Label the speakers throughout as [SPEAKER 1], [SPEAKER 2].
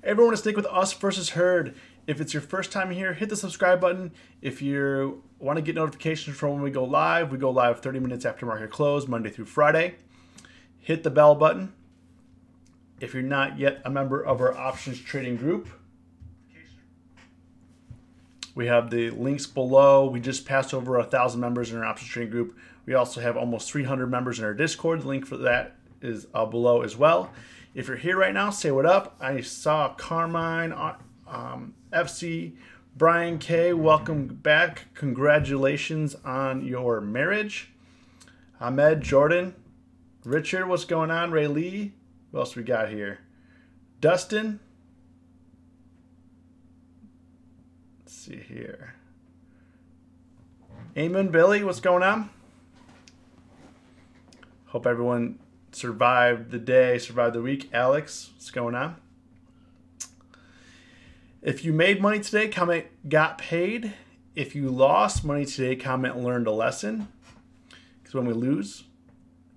[SPEAKER 1] Everyone to stick with us versus herd. If it's your first time here, hit the subscribe button. If you want to get notifications from when we go live 30 minutes after market close, Monday through Friday. Hit the bell button. If you're not yet a member of our options trading group, we have the links below. We just passed over 1,000 members in our options trading group. We also have almost 300 members in our Discord. The link for that is below as well. If you're here right now, say what up. I saw Carmine, FC, Brian K. Welcome back. Congratulations on your marriage. Ahmed, Jordan, Richard, what's going on? Ray Lee. Who else we got here? Dustin. Let's see here. Eamon, Billy, what's going on? Hope everyone survived the day, survived the week. Alex, what's going on? If you made money today, comment got paid. If you lost money today, comment learned a lesson. Because when we lose,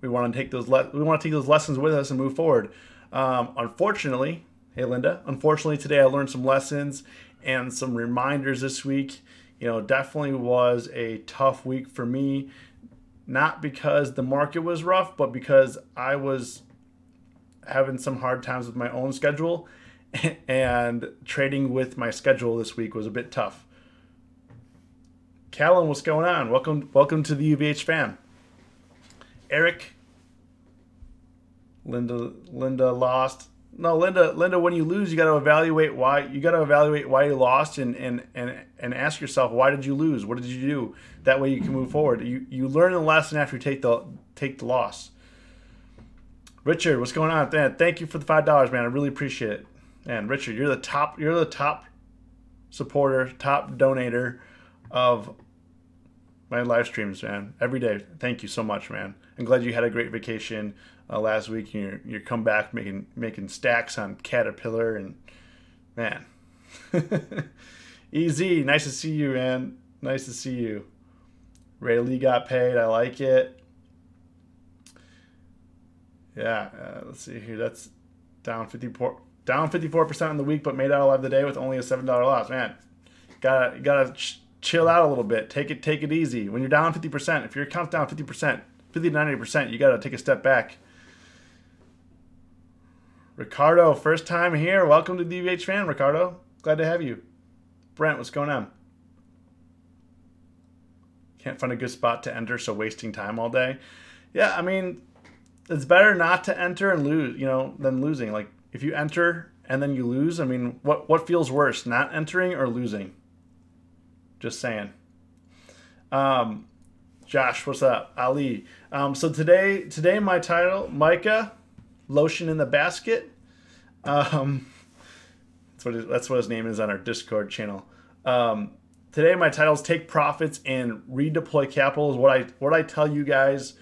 [SPEAKER 1] we want to take those lessons with us and move forward. Unfortunately, hey Linda, unfortunately today I learned some lessons and some reminders this week. You know, definitely was a tough week for me. Not because the market was rough, but because I was having some hard times with my own schedule, and trading with my schedule this week was a bit tough. Callum, what's going on? Welcome to the UVH fam. Eric. Linda lost. No, Linda, when you lose, you got to evaluate why. You got to evaluate why you lost and ask yourself, why did you lose? What did you do? That way you can move forward. You learn the lesson after you take the loss. Richard, what's going on? Man, thank you for the $5, man. I really appreciate it. Man, Richard, you're the top supporter, top donator of my live streams, man. Every day. Thank you so much, man. I'm glad you had a great vacation last week. You come back making stacks on Caterpillar, and man, easy. Nice to see you, man. Nice to see you. Ray Lee got paid. I like it. Yeah. Let's see here. That's down 54% in the week, but made out alive the day with only a $7 loss. Man, gotta chill out a little bit. Take it easy. When you're down 50%, if your account's down 50%, 50 to 90%, you gotta take a step back. Ricardo, first time here. Welcome to the UVH fan, Ricardo. Glad to have you. Brent, what's going on? Can't find a good spot to enter, so wasting time all day. Yeah, I mean, it's better not to enter and lose, than losing. Like, if you enter and then you lose, I mean, what feels worse, not entering or losing? Just saying. Josh, what's up? Ali. So today my title, Micah, lotion in the basket. That's what his name is on our Discord channel. Today my title is Take Profits and Redeploy Capital. Is what I tell you guys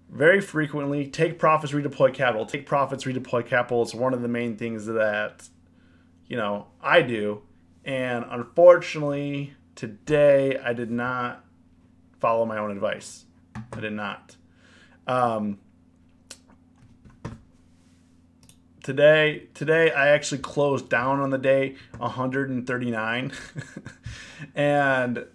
[SPEAKER 1] very frequently. Take profits, redeploy capital. Take profits, redeploy capital. It's one of the main things that I do. And unfortunately, today I did not follow my own advice. I did not. Today I actually closed down on the day 139, and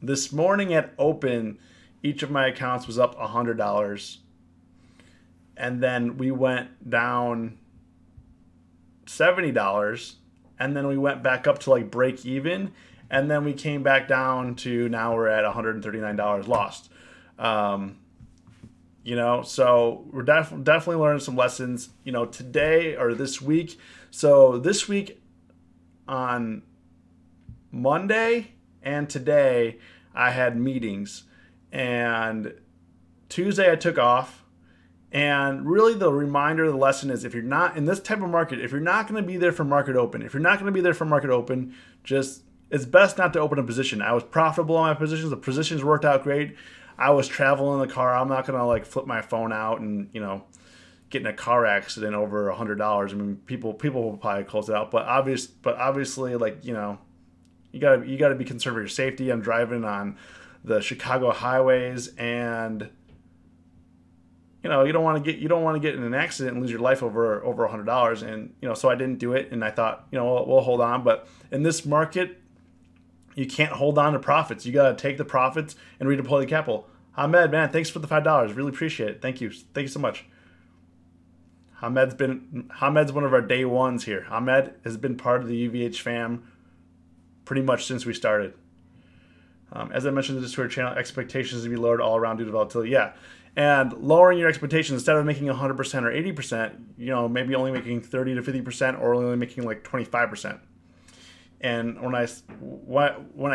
[SPEAKER 1] this morning at open, each of my accounts was up $100, and then we went down $70, and then we went back up to like break even, and then we came back down to now we're at $139 lost. So we're definitely learning some lessons, today or this week. So this week on Monday and today I had meetings, and Tuesday I took off. And really the reminder, the lesson is, if you're not in this type of market, if you're not going to be there for market open, it's best not to open a position. I was profitable on my positions. The positions worked out great. I was traveling in the car. I'm not going to flip my phone out and, get in a car accident over $100. I mean, people will probably close it out, but obviously, you gotta be concerned with your safety. I'm driving on the Chicago highways, and you don't want to get in an accident and lose your life over $100. And so I didn't do it, and I thought we'll hold on. But in this market, you can't hold on to profits. You got to take the profits and redeploy the capital. Hamed, man, thanks for the $5. Really appreciate it. Thank you so much. Hamed's one of our day ones here. Hamed has been part of the UVH fam pretty much since we started. As I mentioned in the Discord channel, expectations to be lowered all around due to volatility. Yeah. And lowering your expectations, instead of making 100% or 80%, maybe only making 30 to 50% or only making like 25%. And when I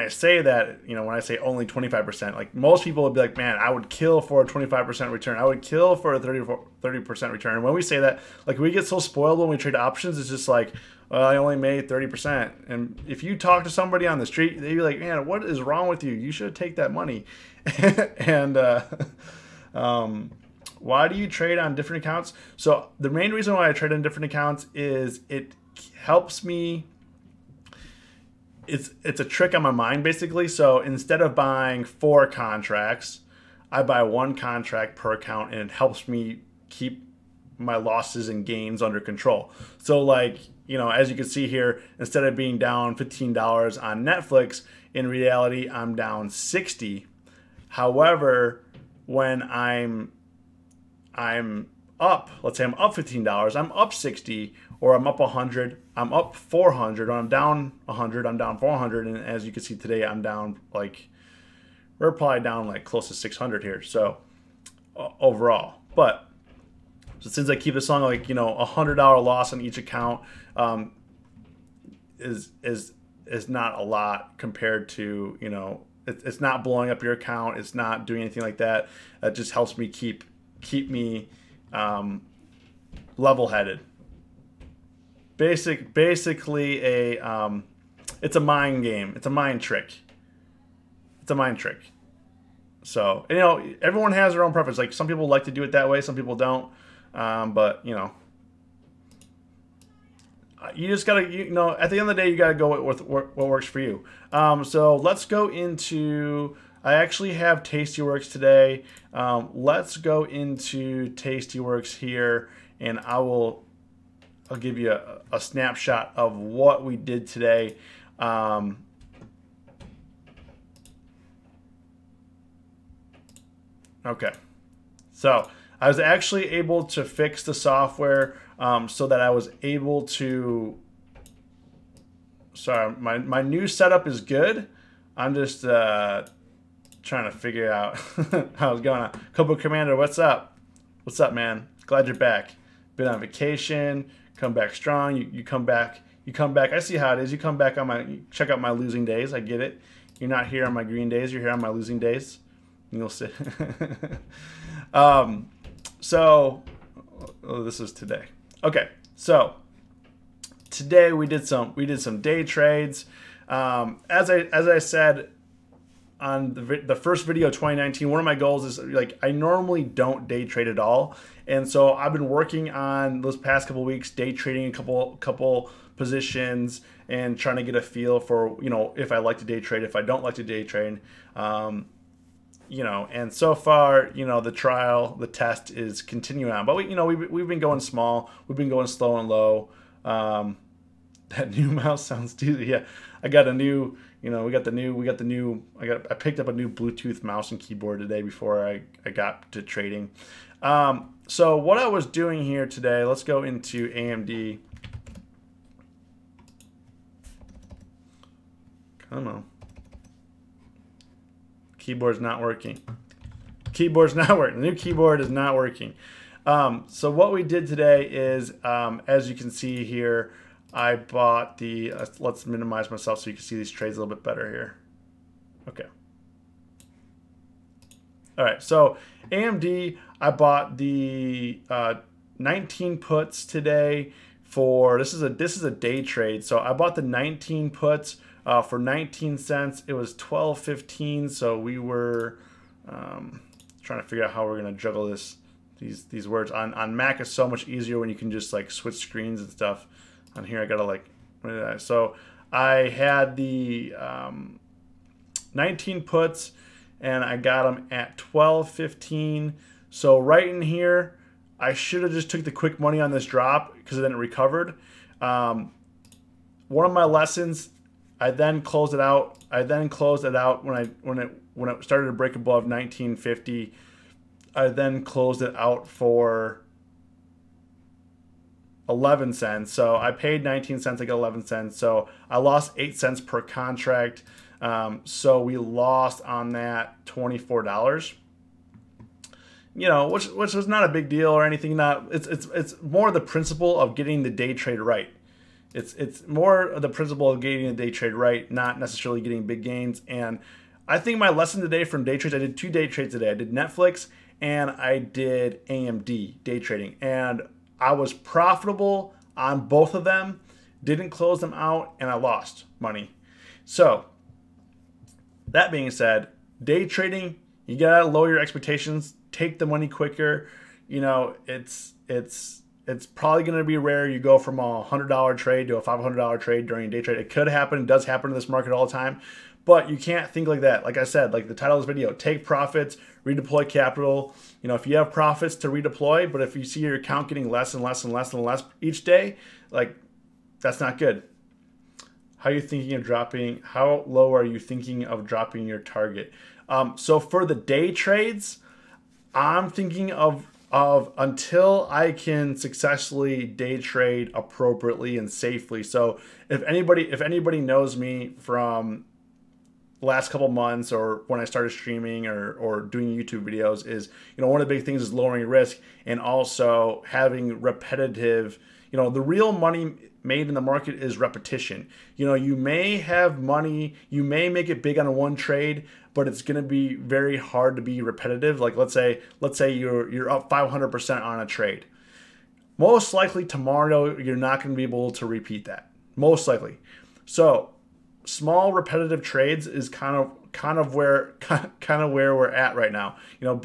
[SPEAKER 1] say that, when I say only 25%, like most people would be like, man, I would kill for a 25% return. I would kill for a 30% return. And when we say that, like we get so spoiled when we trade options, it's just like, well, I only made 30%. And if you talk to somebody on the street, they'd be like, man, what is wrong with you? You should take that money. And why do you trade on different accounts? So the main reason why I trade on different accounts is it helps me. It's a trick on my mind, basically. So instead of buying 4 contracts, I buy 1 contract per account, and it helps me keep my losses and gains under control. So like, as you can see here, instead of being down $15 on Netflix, in reality, I'm down 60. However, when I'm up, let's say I'm up $15, I'm up 60, or I'm up 100, I'm up 400, or I'm down 100, I'm down 400, and as you can see today, I'm down we're probably down like close to 600 here, so overall. But so since I keep this on like $100 loss on each account, is not a lot compared to it's not blowing up your account, it's not doing anything like that. It just helps me keep me level-headed. Basically it's a mind game. It's a mind trick. So, everyone has their own preference. Like some people like to do it that way, some people don't. But you just gotta, at the end of the day, you gotta go with what works for you. So let's go into. I actually have Tastyworks today. Let's go into Tastyworks here, and I'll give you a snapshot of what we did today. Okay, so I was actually able to fix the software so that I was able to. Sorry, my new setup is good. I'm just trying to figure out how it's going on. Kobo Commander, what's up? What's up, man? Glad you're back. Been on vacation. Come back strong. You come back. You come back. I see how it is. You come back on you check out my losing days. I get it. You're not here on my green days. You're here on my losing days. You'll see. So, this is today. Okay, so today we did some day trades. As I said on the first video of 2019, one of my goals is like I normally don't day trade at all, and so I've been working on those past couple weeks day trading a couple positions and trying to get a feel for if I like to day trade, if I don't like to day trade. And so far, the test is continuing on. But we've been going small. We've been going slow and low. That new mouse sounds doozy. Yeah, I got a new. I picked up a new Bluetooth mouse and keyboard today before I got to trading. So what I was doing here today, let's go into AMD. Come on. Keyboard's not working. Keyboard's not working. The new keyboard is not working. So what we did today is, as you can see here, I bought the, let's minimize myself so you can see these trades a little bit better here. Okay. All right, so AMD, I bought the 19 puts today for, this is a day trade. So I bought the 19 puts for 19 cents. It was $12.15. So we were trying to figure out how we're gonna juggle these words. On Mac is so much easier when you can just like switch screens and stuff. On here I gotta so I had the 19 puts and I got them at $12.15. So right in here, I should have just took the quick money on this drop because then it recovered. One of my lessons, I then closed it out. When it started to break above 1950. I then closed it out for 11 cents. So I paid 19 cents, I got 11 cents. So I lost 8 cents per contract. So we lost on that $24. You know, which was not a big deal or anything. It's more the principle of getting the day trade right. It's more the principle of getting the day trade right, not necessarily getting big gains. And I think my lesson today from day trades, I did 2 day trades today. I did Netflix and I did AMD day trading, and I was profitable on both of them. Didn't close them out, and I lost money. So that being said, day trading, you gotta lower your expectations. Take the money quicker. You know, it's probably going to be rare you go from a $100 trade to a $500 trade during a day trade. It could happen. It does happen in this market all the time. But you can't think like that. Like I said, like the title of this video, take profits, redeploy capital. You know, if you have profits to redeploy, but if you see your account getting less and less and less and less each day, like that's not good. How are you thinking of dropping? How low are you thinking of dropping your target? So for the day trades, I'm thinking of until I can successfully day trade appropriately and safely. So if anybody knows me from the last couple months or when I started streaming or doing YouTube videos, is, you know, one of the big things is lowering risk and also having repetitive, you know, the real money made in the market is repetition. You know, you may have money, you may make it big on one trade, but it's going to be very hard to be repetitive. Like let's say you're up 500% on a trade. Most likely tomorrow you're not going to be able to repeat that. Most likely. So small repetitive trades is kind of where we're at right now. You know,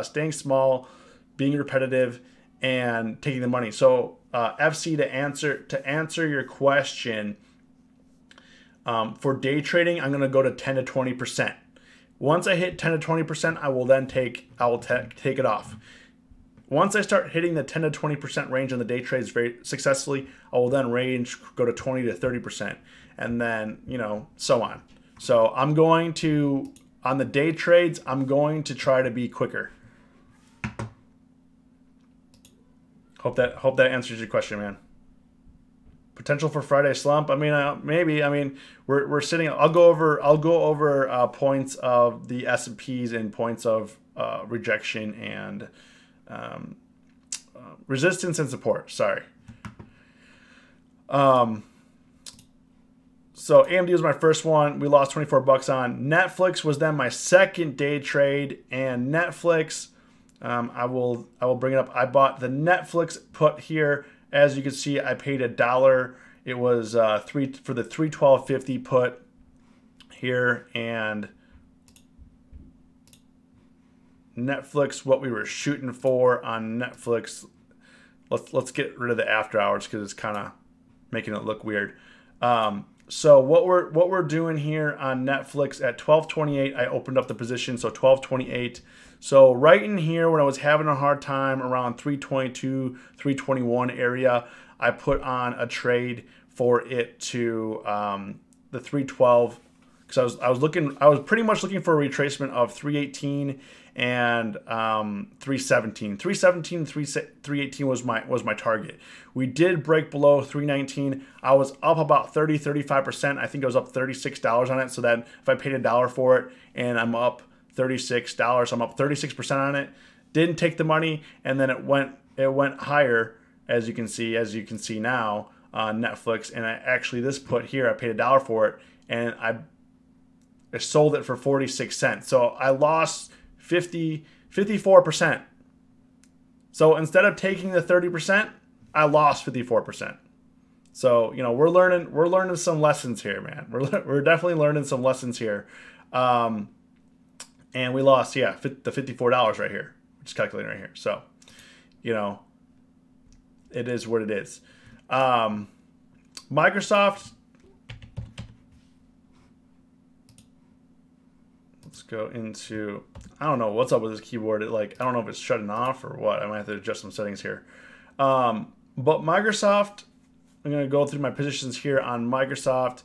[SPEAKER 1] staying small, being repetitive, and taking the money. So FC, to answer your question, for day trading, I'm going to go to 10 to 20%. Once I hit 10 to 20%, I will take it off. Once I start hitting the 10 to 20% range on the day trades very successfully, I will then go to 20 to 30%, and then, you know, so on. So I'm going to, on the day trades, I'm going to try to be quicker. Hope that answers your question, man. Potential for Friday slump. I mean, maybe. I mean, we're sitting. I'll go over points of the S&Ps and points of rejection and resistance and support. Sorry. So AMD was my first one. We lost 24 bucks on. Netflix was then my second day trade, and Netflix, I will bring it up. I bought the Netflix put here. As you can see, I paid $1. It was for the 312.50 put here, and Netflix, what we were shooting for on Netflix. Let's get rid of the after hours because it's kind of making it look weird. So what we're doing here on Netflix at 12.28, I opened up the position, so 12.28. So right in here, when I was having a hard time around 322, 321 area, I put on a trade for it to the 312, because I was pretty much looking for a retracement of 318 and 317. 317 and 318 was my target. We did break below 319. I was up about 35%. I think I was up $36 on it. So that if I paid $1 for it and I'm up $36, I'm up 36% on it. Didn't take the money, and then it went higher, as you can see now on Netflix. And this put here, I paid $1 for it, and I sold it for 46 cents. So I lost 54%. So instead of taking the 30%, I lost 54%. So, you know, we're learning some lessons here, man. We're definitely learning some lessons here. And we lost, the $54 right here, which is calculating right here. So, you know, it is what it is. Microsoft, Let's go into, I don't know what's up with this keyboard. I don't know if it's shutting off or what. I might have to adjust some settings here. But Microsoft, I'm going to go through my positions here on Microsoft.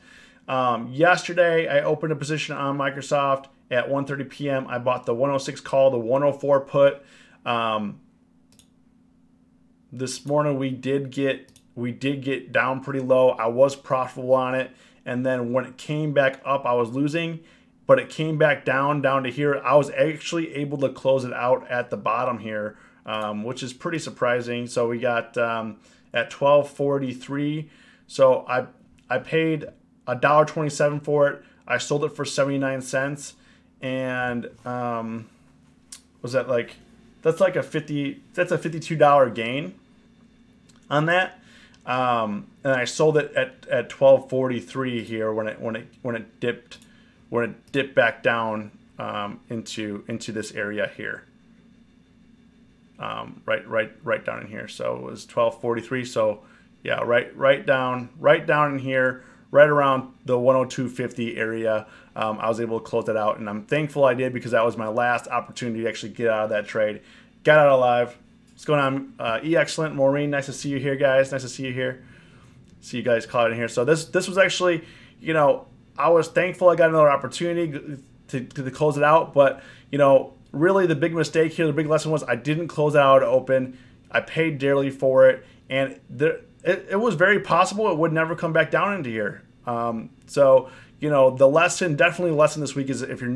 [SPEAKER 1] Yesterday, I opened a position on Microsoft at 1:30 p.m. I bought the 106 call, the 104 put. This morning we did get down pretty low. I was profitable on it, and then when it came back up, I was losing. But it came back down to here. I was actually able to close it out at the bottom here, which is pretty surprising. So we got at 12.43. So I paid $1.27 for it. I sold it for 79 cents, and was that like, that's like a $52 gain on that. And I sold it at 12.43 here when it dipped back down into this area here. Right down in here. So it was 12.43. So yeah, right down in here, right around the 102.50 area. I was able to close that out, and I'm thankful I did, because that was my last opportunity to actually get out of that trade. Got out alive. What's going on? Excellent, Maureen. Nice to see you here, guys. Nice to see you here. See you guys caught in here. So this was actually, you know, I was thankful I got another opportunity to close it out, but you know, really the big mistake here, the big lesson was I didn't close it out open. I paid dearly for it, and it was very possible it would never come back down into here. So you know, definitely the lesson this week is if you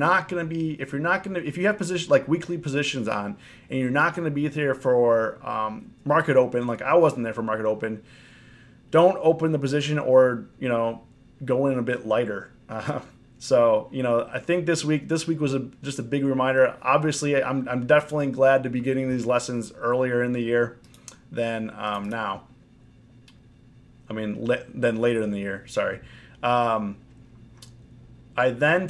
[SPEAKER 1] have position like weekly positions on, and you're not going to be there for market open, like I wasn't there for market open, don't open the position, or you know, go in a bit lighter. So you know, I think this week was just a big reminder. Obviously, I'm definitely glad to be getting these lessons earlier in the year than now. I mean, than later in the year. Sorry. I then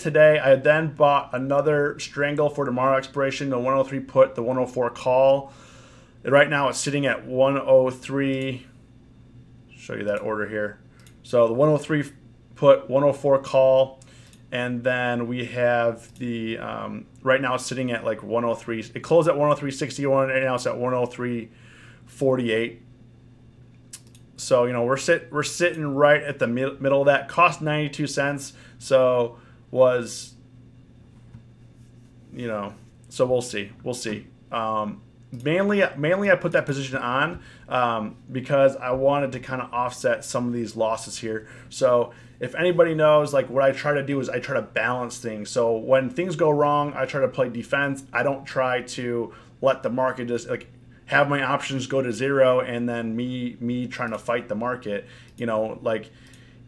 [SPEAKER 1] bought another strangle for tomorrow expiration, the 103 put, the 104 call. Right now it's sitting at 103. Show you that order here. So the 103 put, 104 call, and then we have the right now it's sitting at like 103. It closed at 103.61, and now it's at 103.48. So you know, we're sitting right at the middle of that. Cost 92 cents. So was, you know, so we'll see. Mainly I put that position on because I wanted to kind of offset some of these losses here. So if anybody knows, like what I try to do is I try to balance things. So when things go wrong, I try to play defense. I don't try to let the market just like have my options go to zero and then me trying to fight the market. You know, like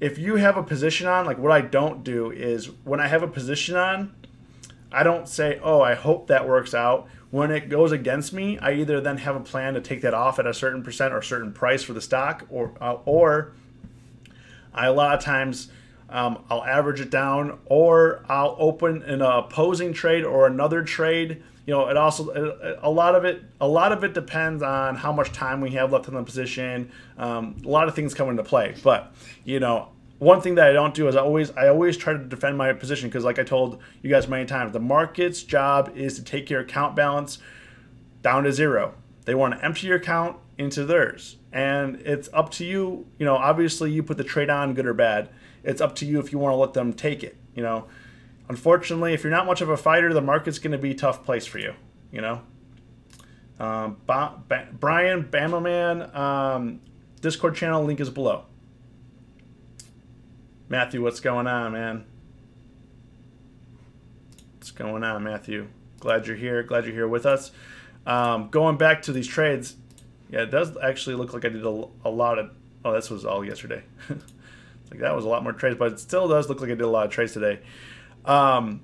[SPEAKER 1] if you have a position on, like what I don't do is when I have a position on, I don't say, oh, I hope that works out. When it goes against me, I either then have a plan to take that off at a certain percent or a certain price for the stock, or I a lot of times I'll average it down, or I'll open an opposing trade or another trade. You know, it also a lot of it depends on how much time we have left in the position. A lot of things come into play, but you know, one thing that I don't do is I always try to defend my position, because like I told you guys many times, the market's job is to take your account balance down to zero. They want to empty your account into theirs, and it's up to you. You know, obviously you put the trade on, good or bad. It's up to you if you want to let them take it. You know, unfortunately, if you're not much of a fighter, the market's going to be a tough place for you. You know, Brian Bamaman, Discord channel link is below. Matthew, what's going on, man? What's going on, Matthew? Glad you're here. Glad you're here with us. Going back to these trades, yeah, it does actually look like I did a lot of. Oh, this was all yesterday. Like that was a lot more trades, but it still does look like I did a lot of trades today. So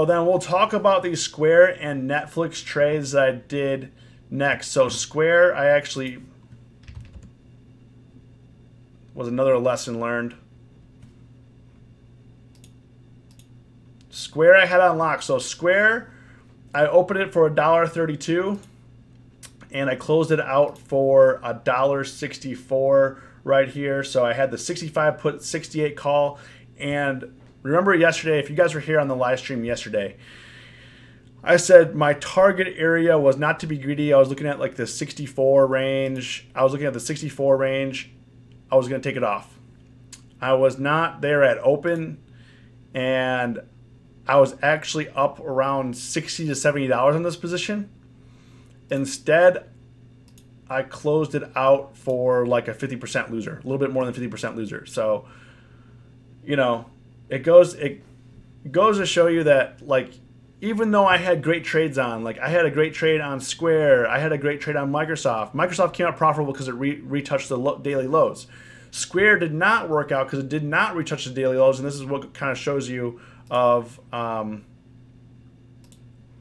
[SPEAKER 1] then we'll talk about these Square and Netflix trades that I did next. So Square, I actually was another lesson learned. Square I had unlocked. So Square, I opened it for $1.32 and I closed it out for $1.64 right here. So I had the 65 put, 68 call, and remember yesterday, if you guys were here on the live stream yesterday, I said my target area was not to be greedy. I was looking at like the 64 range. I was looking at the 64 range. I was going to take it off. I was not there at open, and I was actually up around $60 to $70 in this position. Instead, I closed it out for like a 50% loser, a little bit more than 50% loser. So, you know, it goes to show you that, like, even though I had great trades on, like I had a great trade on Square, I had a great trade on Microsoft. Microsoft came out profitable because it retouched the daily lows. Square did not work out because it did not retouch the daily lows, and this is what kind of shows you of,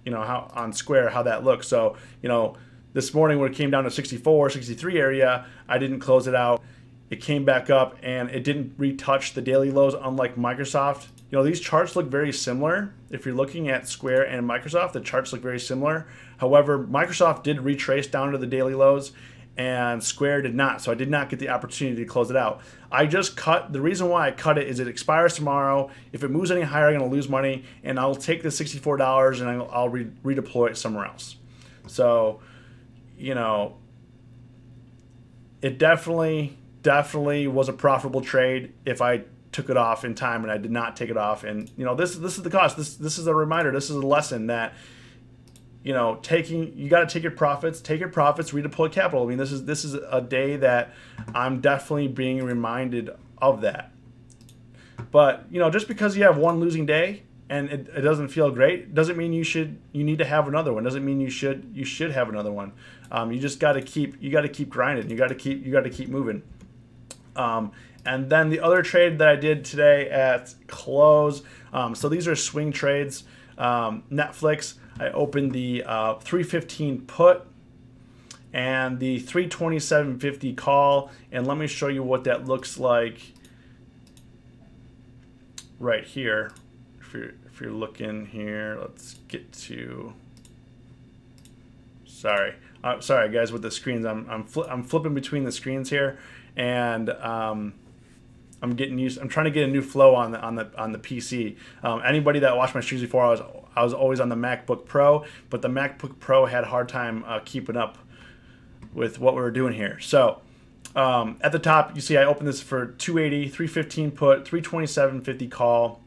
[SPEAKER 1] you know, how on Square how that looks. So, you know, this morning when it came down to 64, 63 area, I didn't close it out. It came back up and it didn't retouch the daily lows, unlike Microsoft. You know, these charts look very similar. If you're looking at Square and Microsoft, the charts look very similar. However, Microsoft did retrace down to the daily lows and Square did not. So I did not get the opportunity to close it out. I just cut. The reason why I cut it is it expires tomorrow. If it moves any higher, I'm going to lose money, and I'll take the $64 and I'll redeploy it somewhere else. So, you know, it definitely was a profitable trade if I took it off in time, and I did not take it off. And, you know, this is the cost. This is a reminder. This is a lesson that, you know, you got to take your profits, redeploy capital. I mean, this is a day that I'm definitely being reminded of that. But, you know, just because you have one losing day and it doesn't feel great doesn't mean you need to have another one. Doesn't mean you should have another one. You just got to keep grinding. You got to keep moving. And then the other trade that I did today at close. So these are swing trades. Netflix. I opened the 315 put and the 327.50 call, and let me show you what that looks like right here. If you're looking here, let's get to. Sorry guys with the screens. I'm flipping between the screens here, and I'm trying to get a new flow on the PC. Anybody that watched my streams before, I was always on the MacBook Pro, but the MacBook Pro had a hard time keeping up with what we were doing here. So at the top, you see I opened this for 280, 315 put, 327.50 call.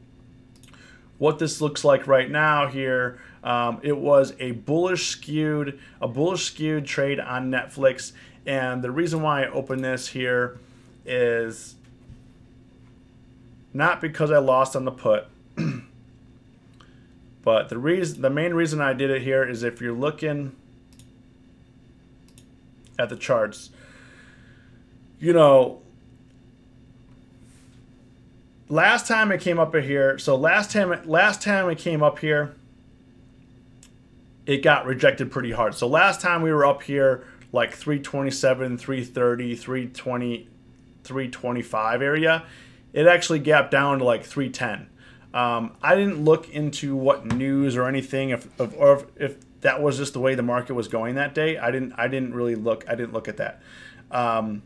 [SPEAKER 1] What this looks like right now here, it was a bullish skewed trade on Netflix, and the reason why I opened this here is not because I lost on the put, but the main reason I did it here is if you're looking at the charts, you know, last time it came up here, so last time it came up here, it got rejected pretty hard. So last time we were up here like 327, 330, 320, 325 area. It actually gapped down to like 310. I didn't look into what news or anything if that was just the way the market was going that day. I didn't really look. I didn't look at that. I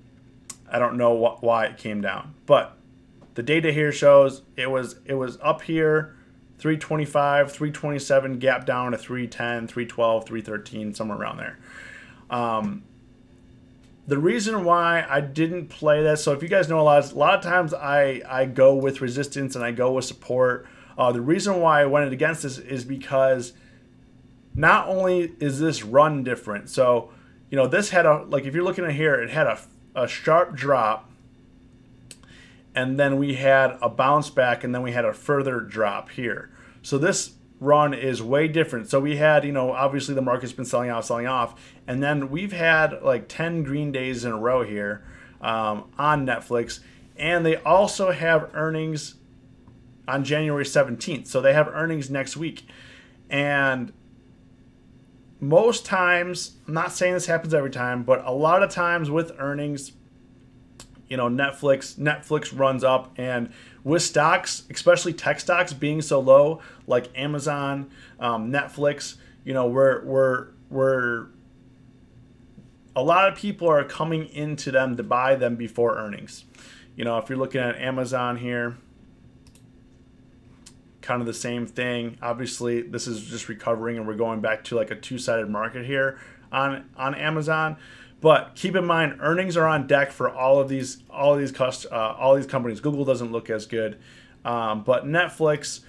[SPEAKER 1] don't know why it came down, but the data here shows it was up here, 325, 327, gap down to 310, 312, 313, somewhere around there. The reason why I didn't play that, so if you guys know, a lot of times I go with resistance and I go with support. The reason why I went against this is because not only is this run different, so, you know, this had like if you're looking at here, it had a sharp drop, and then we had a bounce back, and then we had a further drop here. So this run is way different. So we had, you know, obviously the market's been selling off, and then we've had like 10 green days in a row here on Netflix, and they also have earnings on January 17th. So they have earnings next week, and most times, I'm not saying this happens every time, but a lot of times with earnings, you know, Netflix runs up, and with stocks, especially tech stocks being so low, like Amazon, Netflix, you know, we're a lot of people are coming into them to buy them before earnings. You know, if you're looking at Amazon here, kind of the same thing. Obviously, this is just recovering, and we're going back to like a two-sided market here on Amazon. But keep in mind, earnings are on deck for all these companies. Google doesn't look as good, but Netflix.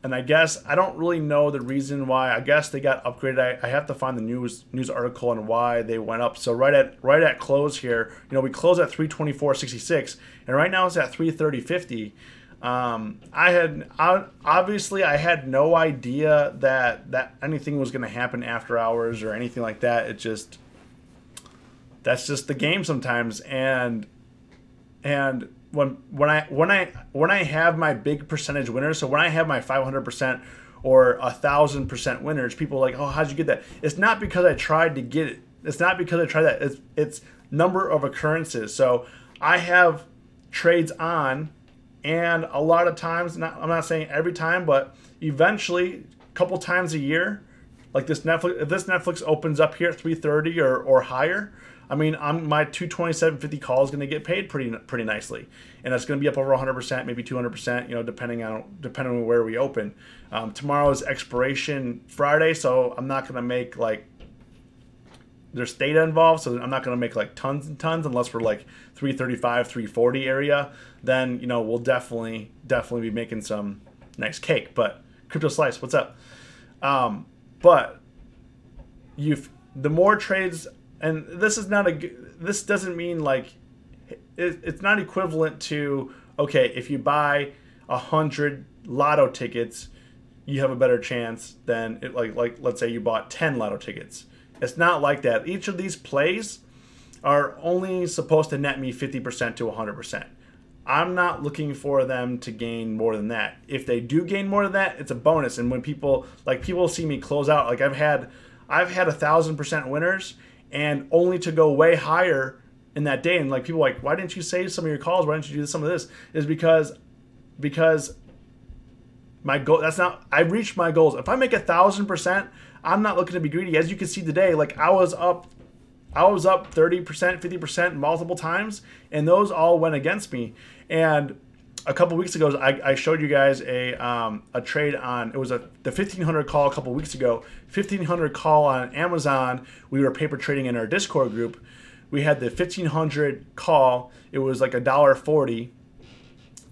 [SPEAKER 1] And I guess I don't really know the reason why. I guess they got upgraded. I have to find the news article on why they went up. So right at close here, we closed at 324.66, and right now it's at 330.50. I had no idea that anything was going to happen after hours or anything like that. That's just the game sometimes, and when I have my big percentage winners, so when I have my 500% or 1,000% winners, people are like, oh, how'd you get that? It's not because I tried to get it. It's not because I tried that. It's number of occurrences. So I have trades on, and a lot of times, I'm not saying every time, but eventually, a couple times a year, like if this Netflix opens up here at 330 or higher, I mean, my 227.50 call is going to get paid pretty nicely, and it's going to be up over 100%, maybe 200%, depending on where we open. Tomorrow is expiration Friday, so I'm not going to make like there's data involved, so I'm not going to make like tons and tons unless we're like 335, 340 area. Then we'll definitely be making some nice cake. But Crypto Slice, what's up? But the more trades. And this doesn't mean like it's not equivalent to, okay, if you buy 100 lotto tickets, you have a better chance than like let's say you bought 10 lotto tickets. It's not like that. Each of these plays are only supposed to net me 50% to 100%. I'm not looking for them to gain more than that. If they do gain more than that, it's a bonus. And when people see me close out, like I've had 1,000% winners, and only to go way higher in that day. And like people are like, why didn't you save some of your calls? Why didn't you do some of this? Is because my goal, I reached my goals. If I make 1,000%, I'm not looking to be greedy. As you can see today, like I was up 30%, 50% multiple times, and those all went against me. And a couple weeks ago, I showed you guys a trade on, it was the 1500 call a couple weeks ago, 1500 call on Amazon. We were paper trading in our Discord group. We had the 1500 call. It was like $1.40.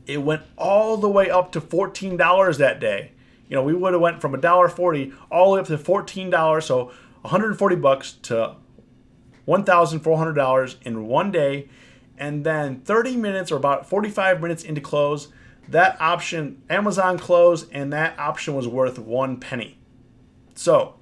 [SPEAKER 1] It went all the way up to $14 that day. We would have went from $1.40 all the way up to $14, so $140 to $1,400 in one day. And then 30 minutes or about 45 minutes into close, that option, Amazon closed, and that option was worth 1 penny. So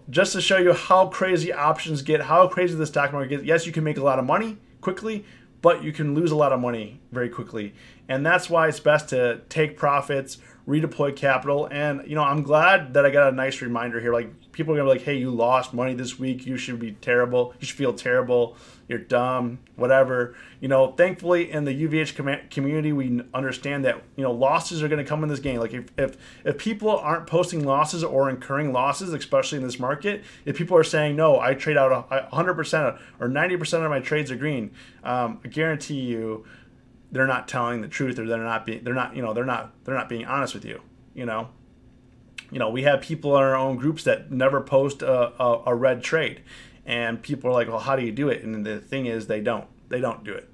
[SPEAKER 1] just to show you how crazy options get, how crazy the stock market gets, yes, you can make a lot of money quickly, but you can lose a lot of money very quickly. And that's why it's best to take profits, redeploy capital. And, I'm glad that I got a nice reminder here. Like, people are going to be like, hey, you lost money this week. You should be terrible. You should feel terrible. You're dumb, whatever. Thankfully, in the UVH community, we understand that, losses are going to come in this game. Like, if people aren't posting losses or incurring losses, especially in this market, if people are saying, no, I trade out 100% or 90% of my trades are green, I guarantee you, they're not telling the truth, or they're not being honest with you. We have people in our own groups that never post a red trade, and people are like, well, how do you do it? And the thing is, they don't do it.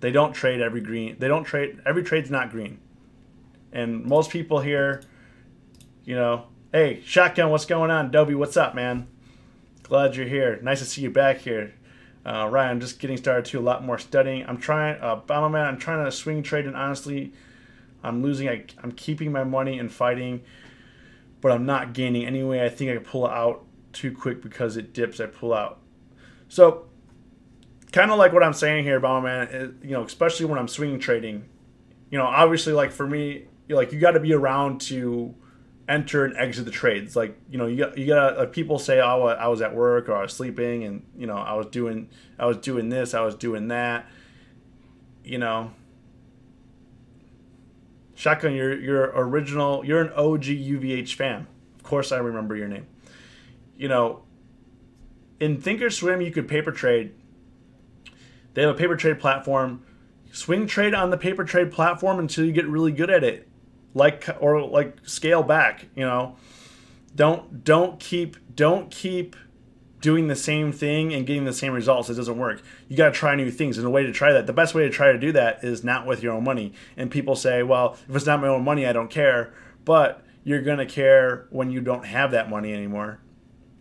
[SPEAKER 1] They don't trade every green. Every trade's not green. And most people here, hey, Shotgun, what's going on? Dobie, what's up, man? Glad you're here. Nice to see you back here. Ryan, I'm just getting started too. A lot more studying. I'm trying to swing trade, and honestly, I'm losing. I'm keeping my money and fighting, but I'm not gaining anyway. I think I can pull out too quick because it dips. I pull out. So, kind of like what I'm saying here, Bomberman, especially when I'm swing trading, obviously, like for me, you got to be around to enter and exit the trades. Like, you got like people say, oh, I was at work or I was sleeping, and I was doing this, I was doing that. Shotgun, you're an OG UVH fan. Of course I remember your name. In Thinkorswim you could paper trade. They have a paper trade platform. Swing trade on the paper trade platform until you get really good at it. Like scale back, you know. Don't keep doing the same thing and getting the same results. It doesn't work. You got to try new things. And the way to try that, the best way to try to do that is not with your own money. And people say, well, if it's not my own money, I don't care. But you're going to care when you don't have that money anymore.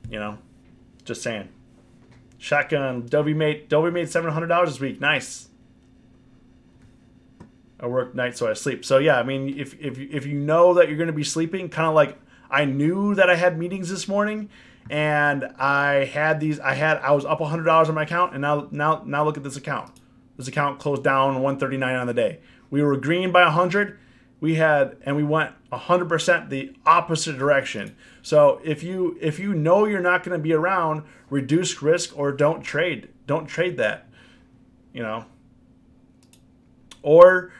[SPEAKER 1] You know, just saying. Shotgun, Dovey made $700 this week. Nice. I work nights, so I sleep. So yeah, I mean, if you know that you're going to be sleeping, kind of like I knew that I had meetings this morning, and I was up $100 on my account, and now look at this account. This account closed down 139 on the day. We were green by 100. We went 100% the opposite direction. So if you know you're not going to be around, reduce risk or don't trade. Don't trade that. You know. Or,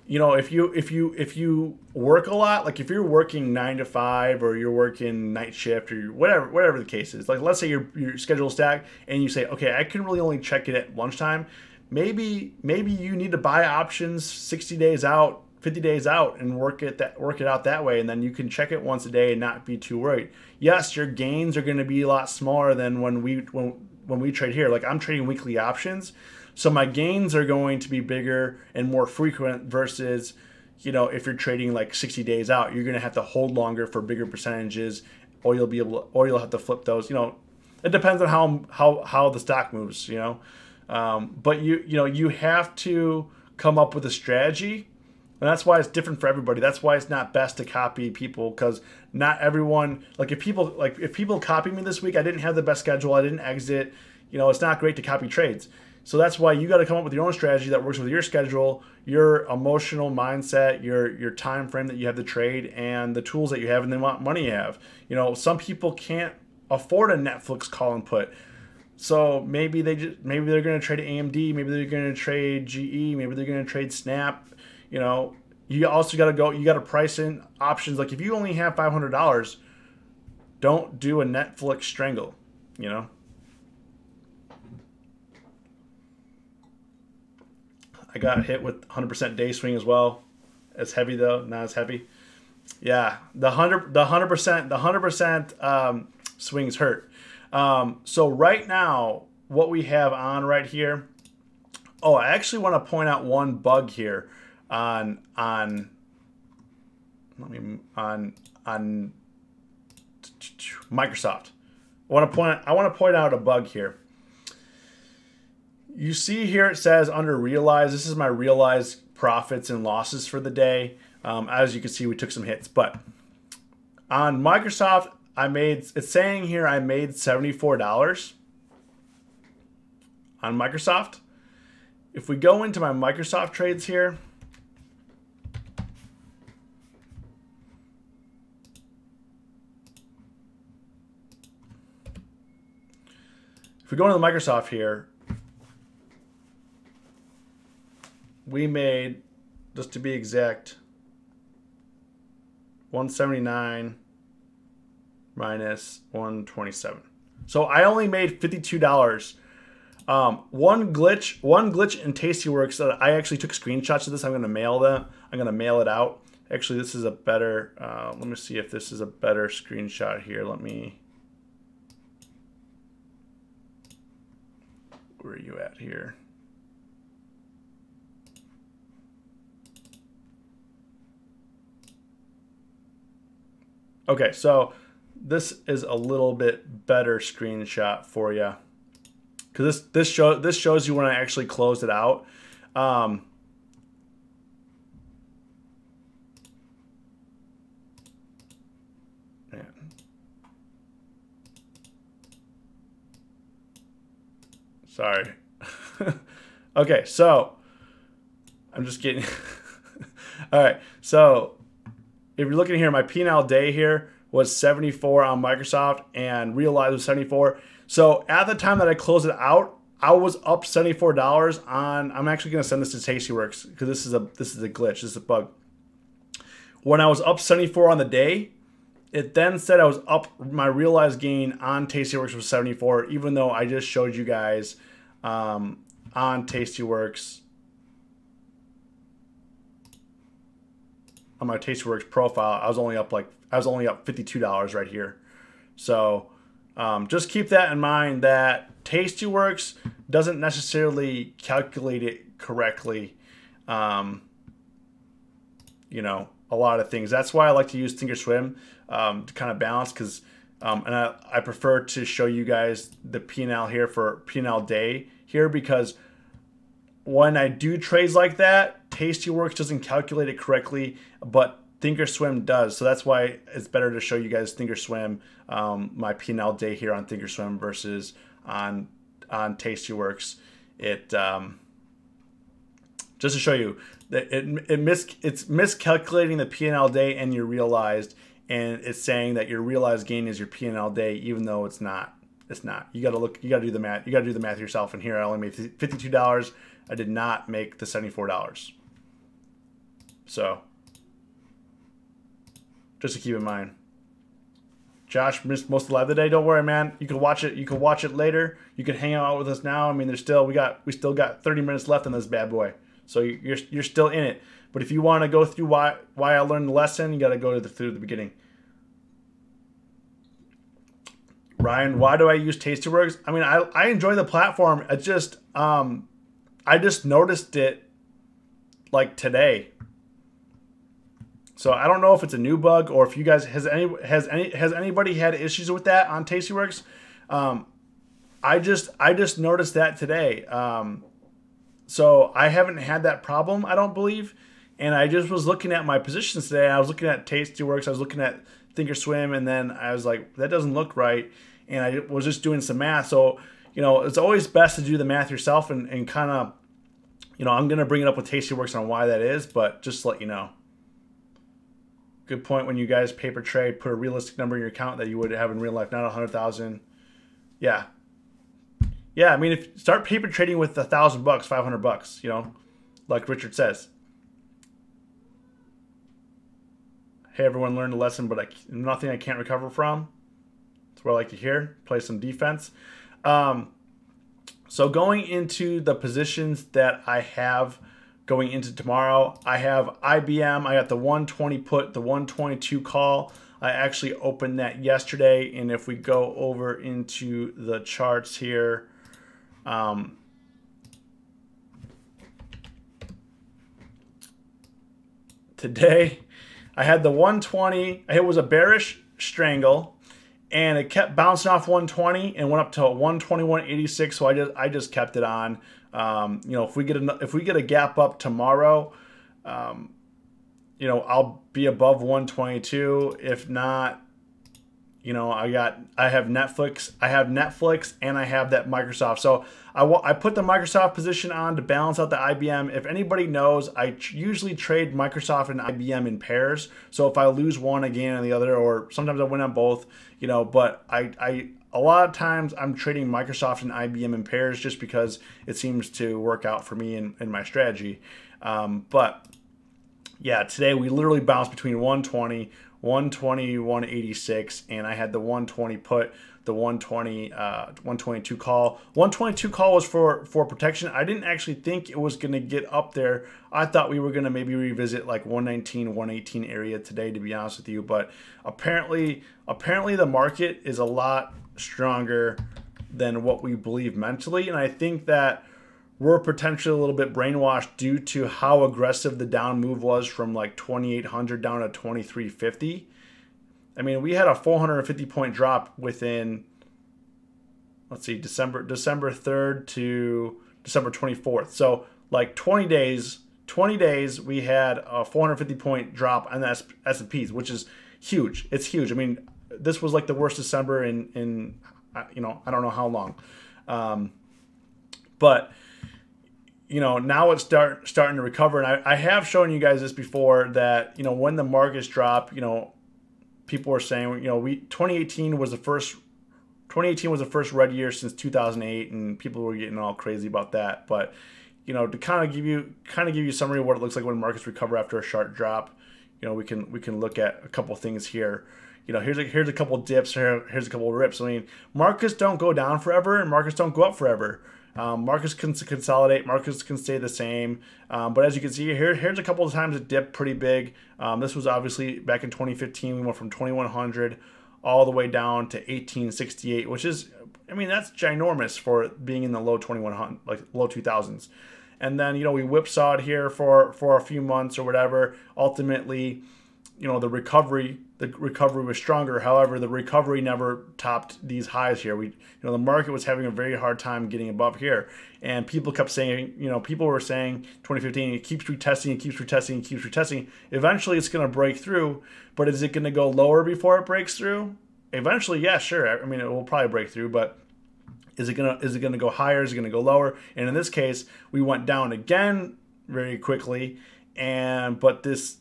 [SPEAKER 1] you know, if you work a lot, like if you're working 9 to 5 or you're working night shift or whatever the case is, like let's say your schedule stacked and you say, okay, I can really only check it at lunchtime. Maybe you need to buy options 60 days out, 50 days out, and work it out that way, and then you can check it once a day and not be too worried. Yes, your gains are going to be a lot smaller than when we trade here. Like I'm trading weekly options. So my gains are going to be bigger and more frequent versus, you know, if you're trading like 60 days out, you're going to have to hold longer for bigger percentages, or you'll have to flip those. You know, it depends on how the stock moves. You know, but you have to come up with a strategy, and that's why it's different for everybody. That's why it's not best to copy people, because not everyone if people copy me this week, I didn't have the best schedule, I didn't exit. You know, it's not great to copy trades. So that's why you got to come up with your own strategy that works with your schedule, your emotional mindset, your time frame that you have to trade, and the tools that you have and the amount of money you have. You know, some people can't afford a Netflix call and put. So maybe they're going to trade AMD, maybe they're going to trade GE, maybe they're going to trade Snap. You know, you also got to price in options. Like if you only have $500, don't do a Netflix strangle, you know. I got hit with 100% day swing as well. It's heavy though, not as heavy. Yeah, the 100% swings hurt. So right now, what we have on right here. Oh, I actually want to point out one bug here on Microsoft. I want to point out a bug here. You see here it says under realized, this is my realized profits and losses for the day. As you can see, we took some hits, but on Microsoft, it's saying here I made $74 on Microsoft. If we go into my Microsoft trades here, if we go into the Microsoft here, we made, just to be exact, 179 minus 127. So I only made $52. One glitch in Tastyworks that I actually took screenshots of this. I'm going to mail it out. Actually, this is a better. Let me see if this is a better screenshot here. Where are you at here? Okay, so this is a little bit better screenshot for you, because this shows you when I actually closed it out. Man. Sorry. Okay, so I'm just getting. All right, so if you're looking here, my P&L day here was 74 on Microsoft and realized was 74. So at the time that I closed it out, I was up $74 on. I'm actually going to send this to Tastyworks because this is a glitch. This is a bug. When I was up 74 on the day, it then said I was up. My realized gain on Tastyworks was 74, even though I just showed you guys on Tastyworks Tastyworks profile, I was only up $52 right here. So just keep that in mind, that Tastyworks doesn't necessarily calculate it correctly. You know, a lot of things. That's why I like to use Thinkorswim to kind of balance, because and I prefer to show you guys the P&L here for P&L day here, because when I do trades like that, Tastyworks doesn't calculate it correctly, but Thinkorswim does. So that's why it's better to show you guys Thinkorswim, my P&L day here on Thinkorswim versus on Tastyworks. It just to show you that it's miscalculating the P&L day and your realized, and it's saying that your realized gain is your P&L day, even though it's not. It's not. You got to do the math. You got to do the math yourself. And here I only made $52. I did not make the $74. So just to keep in mind. Josh missed most of the live today. Don't worry, man. You can watch it. You can watch it later. You can hang out with us now. I mean, we still got 30 minutes left on this bad boy. So you're still in it. But if you want to go through why I learned the lesson, you got to go through the beginning. Ryan, why do I use Tastyworks? I mean, I enjoy the platform. I just noticed it like today. So I don't know if it's a new bug, or if you guys has anybody had issues with that on Tastyworks. I just noticed that today. So I haven't had that problem, I don't believe. And I just was looking at my positions today. I was looking at Tastyworks. I was looking at Thinkorswim, and then I was like, that doesn't look right. And I was just doing some math. So, you know, it's always best to do the math yourself and kind of, you know, I'm going to bring it up with Tastyworks on why that is, but just to let you know. Good point. When you guys paper trade, put a realistic number in your account that you would have in real life, not 100,000. Yeah. Yeah, I mean, if start paper trading with $1,000, $500, you know, like Richard says. Hey, everyone learned a lesson, but nothing I can't recover from. That's what I like to hear. Play some defense. So going into the positions that I have going into tomorrow, I have IBM. I got the 120 put, the 122 call. I actually opened that yesterday, and if we go over into the charts here, today I had the 120. It was a bearish strangle, and it kept bouncing off 120 and went up to 121.86. So I just kept it on. You know, if we get a gap up tomorrow, you know, I'll be above 122. If not, you know, I have Netflix, and I have that Microsoft. So I put the Microsoft position on to balance out the IBM. If anybody knows, I usually trade Microsoft and IBM in pairs. So if I lose one, I gain on the other, or sometimes I win on both, you know, but a lot of times I'm trading Microsoft and IBM in pairs just because it seems to work out for me in my strategy. But yeah, today we literally bounced between 120, 186, and I had the 120 put, the 122 call. 122 call was for protection. I didn't actually think it was going to get up there. I thought we were going to maybe revisit like 119, 118 area today, to be honest with you. But apparently the market is a lot stronger than what we believe mentally, and I think that we're potentially a little bit brainwashed due to how aggressive the down move was from like 2,800 down to 2,350. I mean, we had a 450 point drop within, let's see, December 3rd to December 24th. So like 20 days we had a 450 point drop on the S&Ps, which is huge. It's huge. I mean, this was like the worst December in you know, I don't know how long. But you know, now it's starting to recover. And I have shown you guys this before, that, you know, when the markets drop, you know, people were saying, you know, 2018 was the first red year since 2008, and people were getting all crazy about that. But, you know, to kind of give you a summary of what it looks like when markets recover after a sharp drop, you know, we can look at a couple things here. You know, here's a couple dips, here's a couple rips. I mean, markets don't go down forever and markets don't go up forever. Markets can consolidate, markets can stay the same. But as you can see here, here's a couple of times it dipped pretty big. This was obviously back in 2015. We went from 2100 all the way down to 1868, which is, I mean, that's ginormous for being in the low 2100, like low 2000s. And then, you know, we whipsawed here for a few months or whatever. Ultimately, you know, the recovery was stronger. However, the recovery never topped these highs here. The market was having a very hard time getting above here. And people kept saying, you know, people were saying 2015, it keeps retesting, it keeps retesting, it keeps retesting. Eventually it's going to break through, but is it going to go lower before it breaks through? Eventually, yeah, sure. I mean, it will probably break through, but is it gonna go higher? Is it gonna go lower? And in this case, we went down again very quickly, but this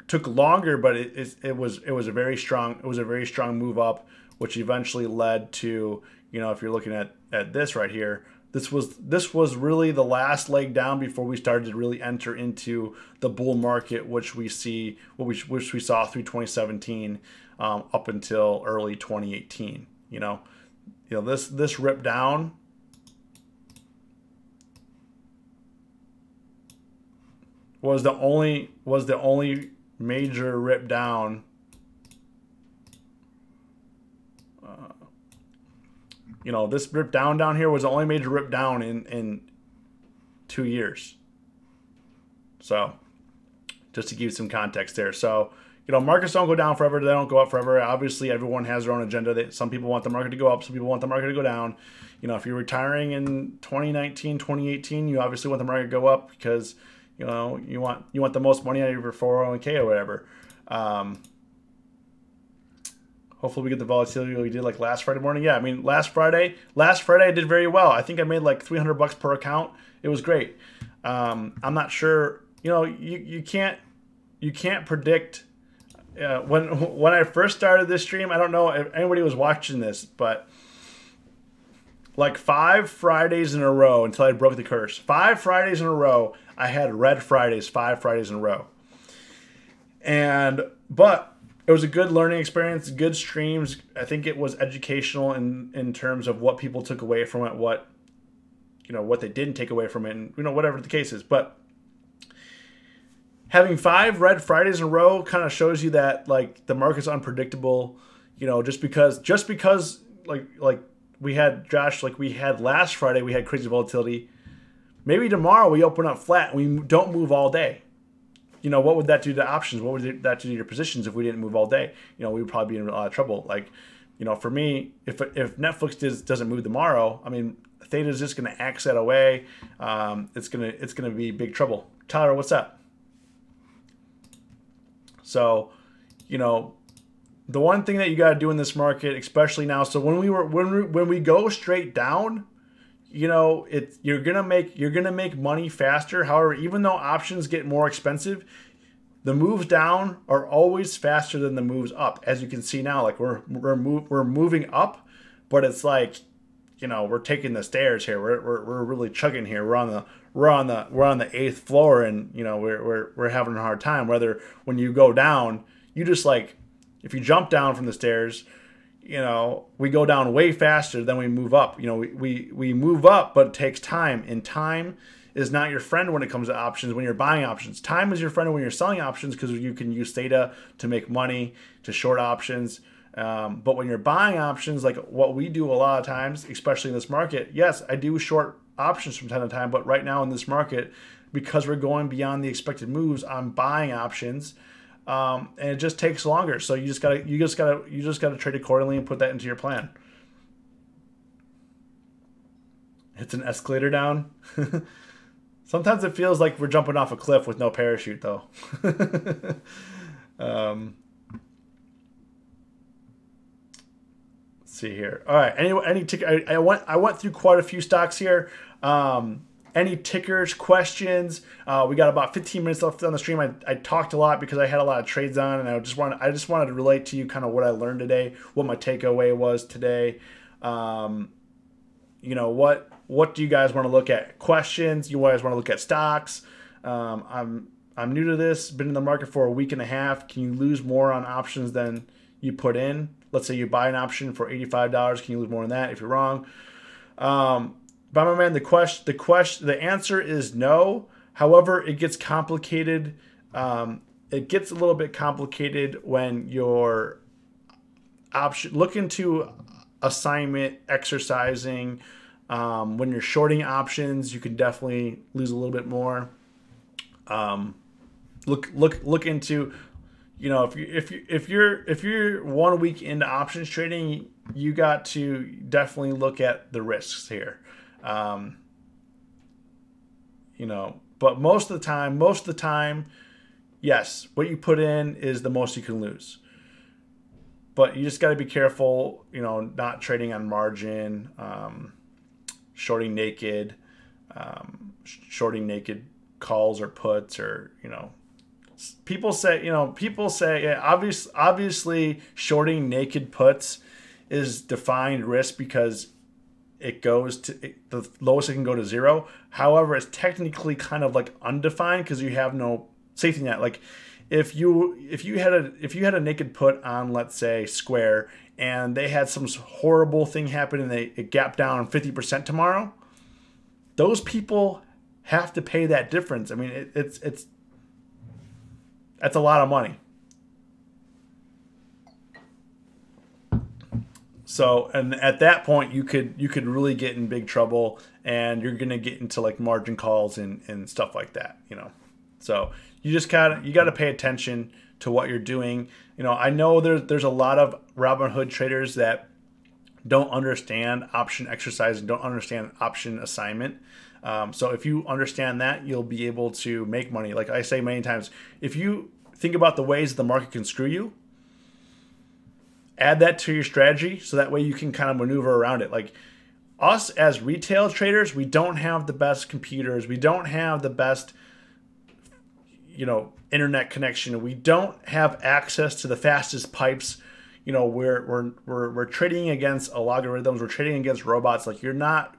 [SPEAKER 1] took longer, but it was a very strong move up, which eventually led to, you know, if you're looking at this right here, this was really the last leg down before we started to really enter into the bull market, which we saw through 2017 up until early 2018. You know, this rip down was the only major rip down. You know, this rip down here was the only major rip down in 2 years. So, just to give you some context there. So, you know, markets don't go down forever. They don't go up forever. Obviously, everyone has their own agenda. Some people want the market to go up. Some people want the market to go down. You know, if you're retiring in 2019, 2018, you obviously want the market to go up because, you know, you want the most money out of your 401k or whatever. Hopefully we get the volatility we did like last Friday morning. Yeah, I mean, last Friday I did very well. I think I made like $300 per account. It was great. I'm not sure. You know, you can't predict. When I first started this stream, I don't know if anybody was watching this, but like 5 Fridays in a row until I broke the curse. 5 Fridays in a row, I had red Fridays. 5 Fridays in a row, but it was a good learning experience, good streams. I think it was educational in terms of what people took away from it, what they didn't take away from it, and, you know, whatever the case is. But having 5 red Fridays in a row kind of shows you that, like, the market's unpredictable. You know, just because like we had, Josh, like we had last Friday, we had crazy volatility. Maybe tomorrow we open up flat and we don't move all day. You know, what would that do to options? What would that do to your positions if we didn't move all day? You know, we would probably be in a lot of trouble. Like, you know, for me, if Netflix doesn't move tomorrow, I mean, Theta is just going to axe that away. It's gonna be big trouble. Tyler, what's up? So, you know, the one thing that you got to do in this market, especially now, so when we go straight down, you know, you're gonna make money faster. However, even though options get more expensive, the moves down are always faster than the moves up. As you can see now, like we're moving up, but it's like, you know, we're taking the stairs here. We're really chugging here. We're on the 8th floor, and, you know, we're having a hard time. Whether when you go down, you just, like, if you jump down from the stairs, you know, we go down way faster than we move up. You know, we move up, but it takes time. And time is not your friend when it comes to options when you're buying options. Time is your friend when you're selling options because you can use theta to make money, to short options. But when you're buying options, like what we do a lot of times, especially in this market, yes, I do short options from time to time. But right now in this market, because we're going beyond the expected moves, I'm buying options. And it just takes longer. So you just gotta trade accordingly and put that into your plan. It's an escalator down. Sometimes it feels like we're jumping off a cliff with no parachute, though. Let's see here. All right. Any ticker? I went through quite a few stocks here. Any tickers, questions? We got about 15 minutes left on the stream. I talked a lot because I had a lot of trades on, and I just wanted to relate to you kind of what I learned today, what my takeaway was today. You know, what do you guys want to look at? Questions? You guys want to look at stocks? I'm new to this. Been in the market for a week and a half. Can you lose more on options than you put in? Let's say you buy an option for $85. Can you lose more than that if you're wrong? By my man, the answer is no. However, it gets complicated. It gets a little bit complicated when you're look into assignment exercising. When you're shorting options, you can definitely lose a little bit more. Look into, you know, if you're 1 week into options trading, you got to definitely look at the risks here. You know, but most of the time, yes, what you put in is the most you can lose. But you just got to be careful, you know, not trading on margin, shorting naked calls or puts, or, you know, people say yeah, obviously shorting naked puts is defined risk because it goes to the lowest it can go to 0. However, it's technically kind of like undefined because you have no safety net. Like if you had a naked put on, let's say, Square, and they had some horrible thing happen and it gapped down 50% tomorrow, those people have to pay that difference. I mean, that's a lot of money. So, and at that point, you could really get in big trouble, and you're gonna get into like margin calls and stuff like that, you know. So you gotta pay attention to what you're doing. You know, I know there's a lot of Robinhood traders that don't understand option exercise and don't understand option assignment. So if you understand that, you'll be able to make money. Like I say many times, if you think about the ways the market can screw you, add that to your strategy so that way you can kind of maneuver around it. Like us as retail traders, we don't have the best computers. We don't have the best, you know, internet connection. We don't have access to the fastest pipes. You know, we're trading against algorithms. We're trading against robots. Like we're not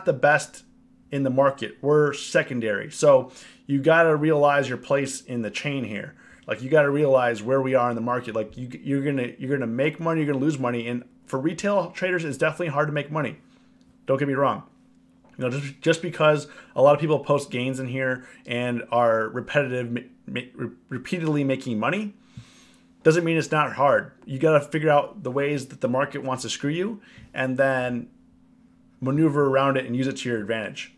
[SPEAKER 1] the best in the market. We're secondary. So you got to realize your place in the chain here. Like you got to realize where we are in the market. Like you're gonna make money, you're gonna lose money, and for retail traders, it's definitely hard to make money. Don't get me wrong. You know, just because a lot of people post gains in here and are repeatedly making money, doesn't mean it's not hard. You got to figure out the ways that the market wants to screw you, and then maneuver around it and use it to your advantage.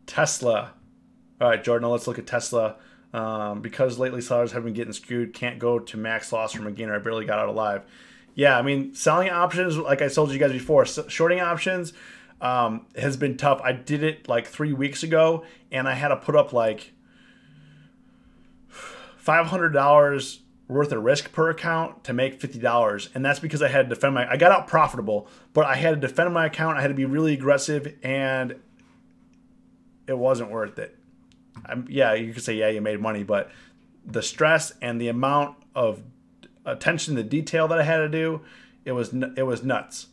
[SPEAKER 1] Tesla. All right, Jordan, let's look at Tesla. Because lately sellers have been getting screwed, can't go to max loss from a gainer. I barely got out alive. Yeah, I mean, selling options, like I told you guys before, shorting options has been tough. I did it like 3 weeks ago, and I had to put up like $500 worth of risk per account to make $50. And that's because I had to defend I got out profitable, but I had to defend my account. I had to be really aggressive, and it wasn't worth it. Yeah, you could say, yeah, you made money, but the stress and the amount of attention to detail that I had to do, it was nuts.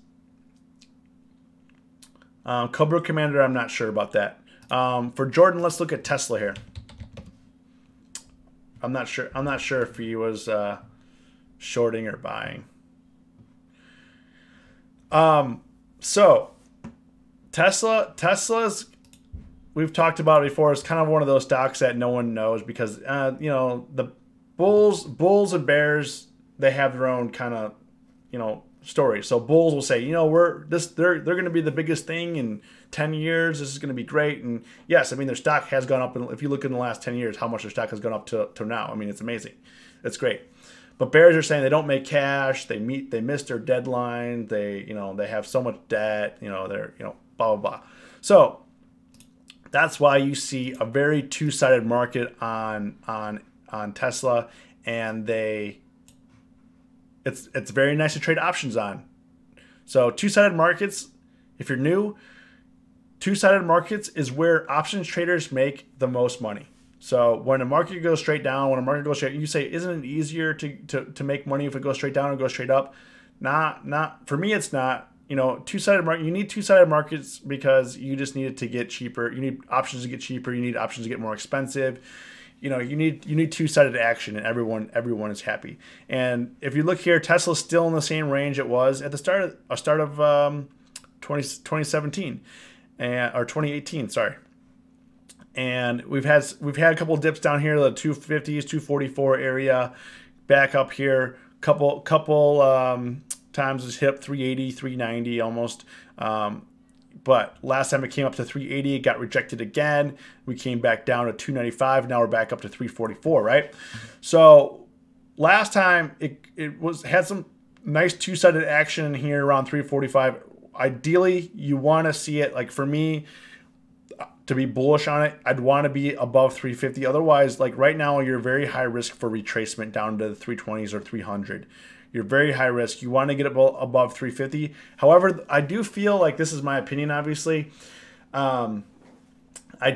[SPEAKER 1] Cobra Commander, I'm not sure about that. For Jordan, let's look at Tesla here. I'm not sure if he was shorting or buying. So Tesla's, we've talked about it before. It's kind of one of those stocks that no one knows because you know, the bulls and bears, they have their own kind of, you know, story. So bulls will say, you know, they're going to be the biggest thing in 10 years. This is going to be great. And yes, I mean, their stock has gone up. And if you look in the last 10 years, how much their stock has gone up to now, I mean, it's amazing. It's great. But bears are saying they don't make cash. They miss their deadline. They have so much debt. You know, they're, you know, blah, blah, blah. So that's why you see a very two-sided market on Tesla, and it's very nice to trade options on. So two-sided markets, if you're new, two-sided markets is where options traders make the most money. So when a market goes straight down, when a market goes straight, you say, isn't it easier to make money if it goes straight down or goes straight up? Not for me, it's not. You know, two-sided market. You need two-sided markets because you just need it to get cheaper. You need options to get cheaper. You need options to get more expensive. you know, you need two-sided action, and everyone is happy. And if you look here, Tesla's still in the same range it was at the start of 2017 or 2018, sorry. And we've had a couple of dips down here, the 250s, 244 area, back up here, couple times it's hit 380, 390 almost. But last time it came up to 380, it got rejected again. We came back down to 295. Now we're back up to 344, right? So last time it had some nice two-sided action in here around 345. Ideally, you want to see it, like for me, to be bullish on it, I'd want to be above 350. Otherwise, like right now, you're very high risk for retracement down to the 320s or 300. You're very high risk. You want to get above 350. However, I do feel like, this is my opinion, obviously. I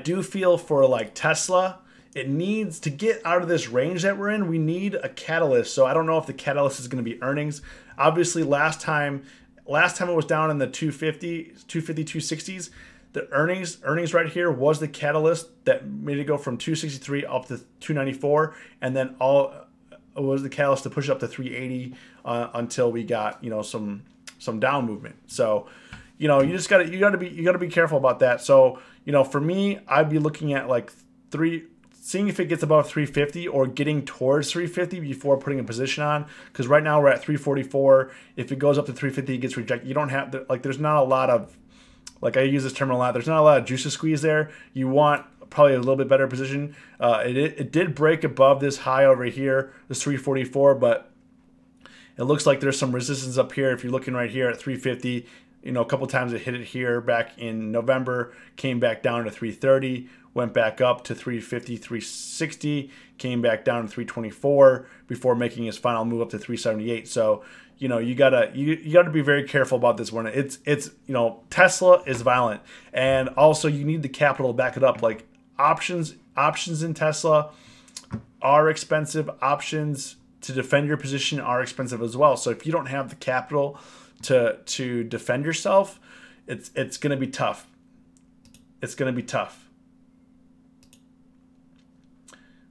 [SPEAKER 1] do feel for like Tesla, it needs to get out of this range that we're in. We need a catalyst. So I don't know if the catalyst is going to be earnings. Obviously, last time it was down in the 260s. The earnings right here was the catalyst that made it go from 263 up to 294, and then it was the catalyst to push it up to 380 until we got, you know, some down movement. So, you know, you gotta be careful about that. So, you know, for me, I'd be looking at like seeing if it gets above 350 or getting towards 350 before putting a position on. Because right now we're at 344. If it goes up to 350, it gets rejected. You don't have to, like, there's not a lot of, like, I use this term a lot, there's not a lot of juice to squeeze there. You want probably a little bit better position. It did break above this high over here, this 344, but it looks like there's some resistance up here. If you're looking right here at 350, you know, a couple times it hit it here back in November, came back down to 330, went back up to 350, 360, came back down to 324 before making his final move up to 378. So, you know, you gotta be very careful about this one. It's you know, Tesla is violent, and also you need the capital to back it up. Like options in Tesla are expensive. Options to defend your position are expensive as well. So if you don't have the capital to defend yourself, it's gonna be tough. It's gonna be tough.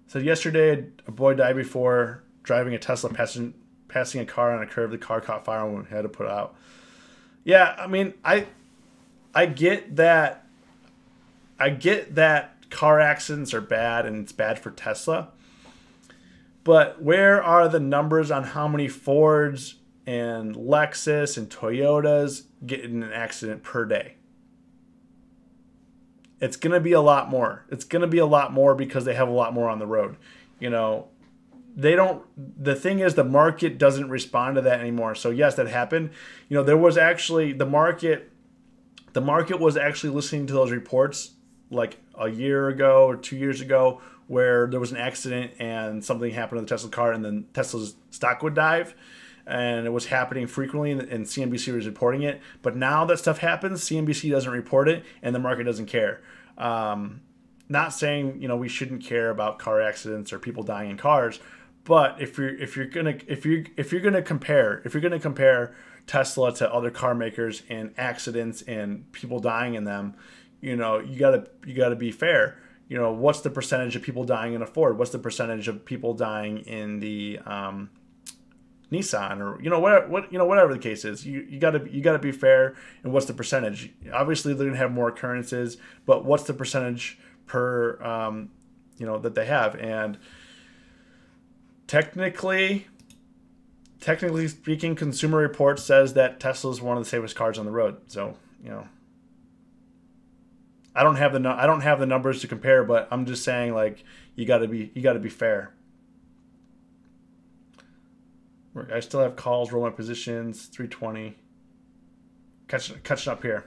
[SPEAKER 1] So yesterday, a boy died before driving a Tesla passing a car on a curve. The car caught fire and we had to put it out. Yeah, I mean, I get that. I get that car accidents are bad and it's bad for Tesla. But where are the numbers on how many Fords and Lexus and Toyotas get in an accident per day? It's going to be a lot more. It's going to be a lot more because they have a lot more on the road. You know, the thing is, the market doesn't respond to that anymore. So yes, that happened. You know, there was actually the market was actually listening to those reports like a year ago or 2 years ago where there was an accident and something happened to the Tesla car and then Tesla's stock would dive. And it was happening frequently, and CNBC was reporting it. But now that stuff happens, CNBC doesn't report it, and the market doesn't care. Not saying, you know, we shouldn't care about car accidents or people dying in cars, but if you're gonna compare Tesla to other car makers and accidents and people dying in them, you know, you gotta be fair. You know, what's the percentage of people dying in a Ford? What's the percentage of people dying in the Nissan, or whatever the case is, you gotta be fair. And what's the percentage? Obviously, they're gonna have more occurrences, but what's the percentage per that they have? And technically speaking, Consumer Reports says that Tesla is one of the safest cars on the road. So, you know, I don't have the numbers to compare, but I'm just saying, like, you gotta be fair. I still have calls, roll my positions, 320. Catching up here.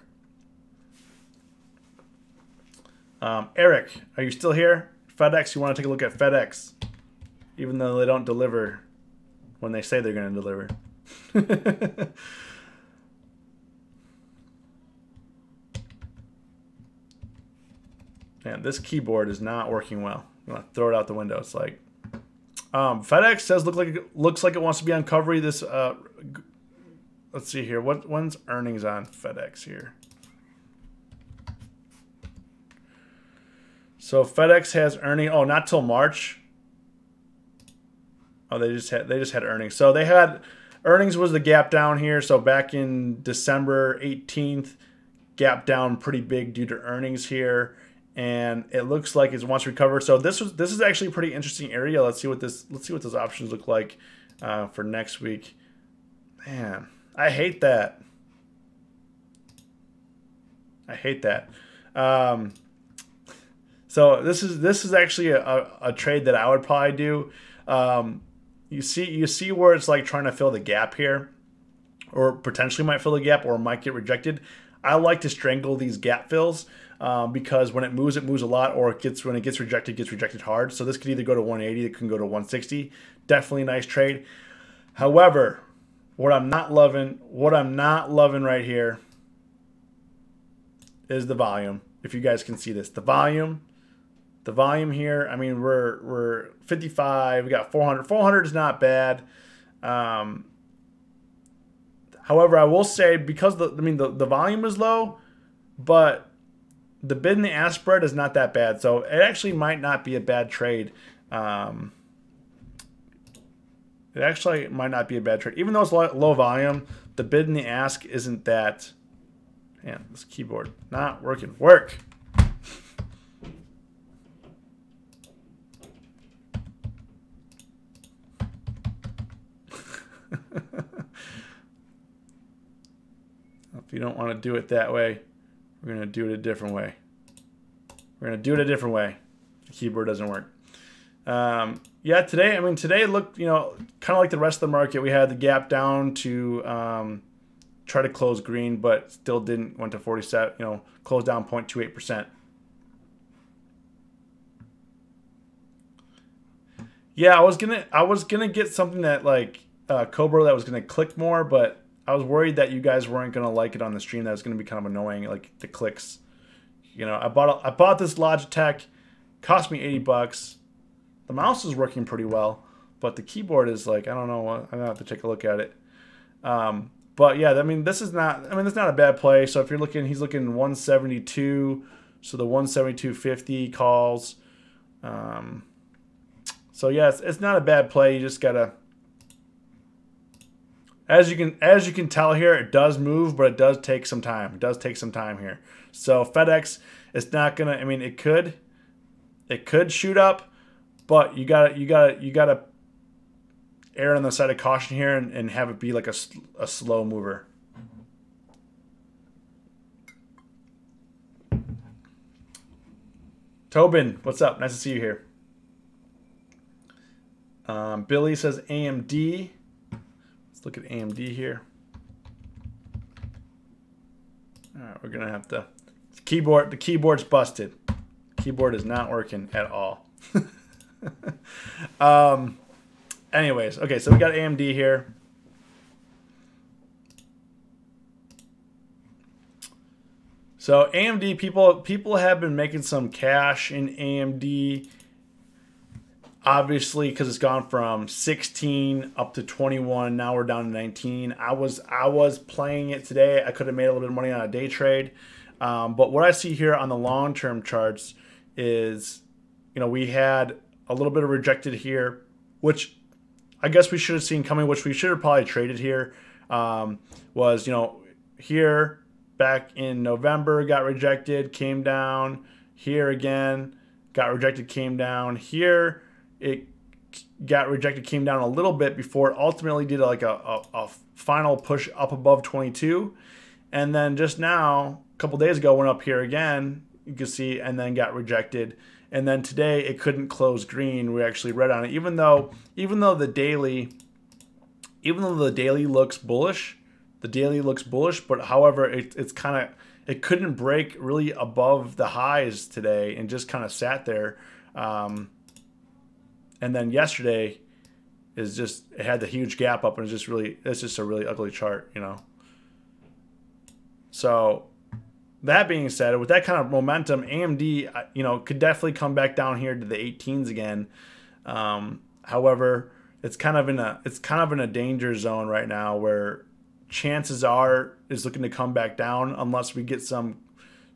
[SPEAKER 1] Eric, are you still here? FedEx, you want to take a look at FedEx, even though they don't deliver when they say they're going to deliver. Man, this keyboard is not working well. I'm going to throw it out the window. It's like, FedEx says looks like it wants to be on recovery. This let's see here. When's earnings on FedEx here? So FedEx has earning. Oh, not till March. Oh, they just had earnings. So they had earnings was the gap down here. So back in December 18th, gap down pretty big due to earnings here, and it looks like it wants to recover. So this is actually a pretty interesting area. Let's see what those options look like for next week. Man, I hate that. I hate that. So this is actually a trade that I would probably do. You see where it's like trying to fill the gap here, or potentially might fill the gap, or might get rejected. I like to strangle these gap fills because when it moves a lot, or when it gets rejected hard. So this could either go to 180, it can go to 160. Definitely a nice trade. However, what I'm not loving right here is the volume. If you guys can see this, the volume here. I mean, we're 55. We got 400. 400 is not bad. However, I will say, because the volume is low, but the bid and the ask spread is not that bad. So it actually might not be a bad trade. It actually might not be a bad trade. Even though it's low volume, the bid and the ask isn't that. Man, this keyboard not working. Work. If you don't want to do it that way, we're going to do it a different way. We're going to do it a different way. The keyboard doesn't work. Yeah, today looked, kind of like the rest of the market. We had the gap down to try to close green, but still didn't. Went to 47, closed down 0.28%. Yeah, I was gonna get something that like Cobra that was gonna click more, but I was worried that you guys weren't gonna like it on the stream. That was gonna be kind of annoying, like the clicks. I bought this Logitech, cost me $80. The mouse is working pretty well, but the keyboard is like, I don't know. I'm gonna have to take a look at it. But yeah, it's not a bad play. So if you're looking, he's looking 172. So the 172.50 calls. So yeah, it's not a bad play. You just gotta, as you can tell here, it does move, but it does take some time. It does take some time here. So FedEx, it's not gonna. I mean, it could shoot up, but you gotta err on the side of caution here and have it be like a slow mover. Tobin, what's up? Nice to see you here. Billy says AMD. Let's look at AMD here. All right, we're gonna have to. The keyboard's busted. Keyboard is not working at all. Anyways, okay, so we got AMD here. So AMD, people have been making some cash in AMD. Obviously, because it's gone from 16 up to 21. Now we're down to 19. I was playing it today. I could have made a little bit of money on a day trade. But what I see here on the long-term charts is, we had a little bit of rejected here, which I guess we should have seen coming, which we should have probably traded here. Was, here back in November, got rejected, came down. Here again, got rejected, came down. Here, it got rejected, came down a little bit before it ultimately did like a final push up above 22. And then just now, a couple days ago, went up here again, you can see, and then got rejected. And then today it couldn't close green. We actually read on it, even though the daily looks bullish, but however, it couldn't break really above the highs today and just kind of sat there. And then yesterday it had the huge gap up, and it's just a really ugly chart, So that being said, with that kind of momentum, AMD, could definitely come back down here to the 18s again. However, it's kind of in a danger zone right now, where chances are is looking to come back down unless we get some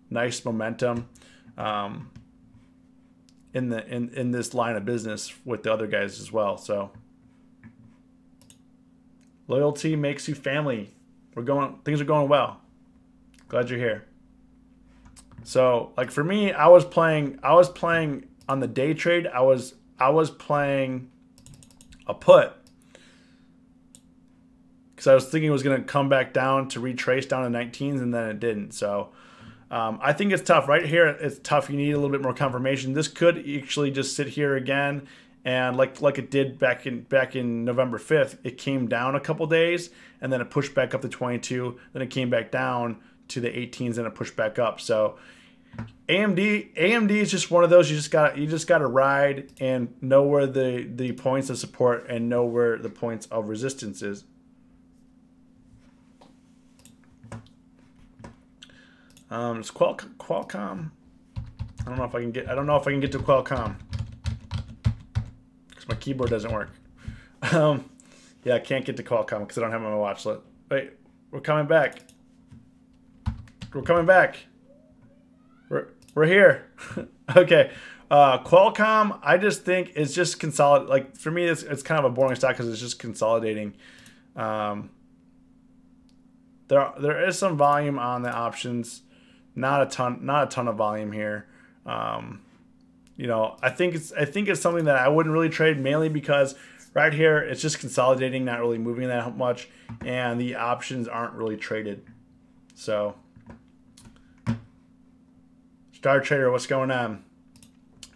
[SPEAKER 1] nice momentum. in this line of business with the other guys as well. So loyalty makes you family. Things are going well. Glad you're here. So like for me, I was playing on the day trade. I was playing a put because I was thinking it was going to come back down to retrace down to 19s, and then it didn't. So I think it's tough. Right here, it's tough. You need a little bit more confirmation. This could actually just sit here again, and like it did back in November 5th, it came down a couple days, and then it pushed back up to 22. Then it came back down to the 18s, and it pushed back up. So AMD is just one of those you just got to ride and know where the points of support and know where the points of resistance is. It's Qualcomm. I don't know if I can get to Qualcomm because my keyboard doesn't work. Yeah, I can't get to Qualcomm because I don't have it on my watch list. Wait, we're coming back. We're coming back. We're here. Okay. Qualcomm, I just think it's just consolidate. Like for me, it's kind of a boring stock because it's just consolidating. There is some volume on the options, not a ton of volume here. You know, I think it's something that I wouldn't really trade, mainly because right here it's just consolidating, not really moving that much, and the options aren't really traded. So, Star Trader, what's going on?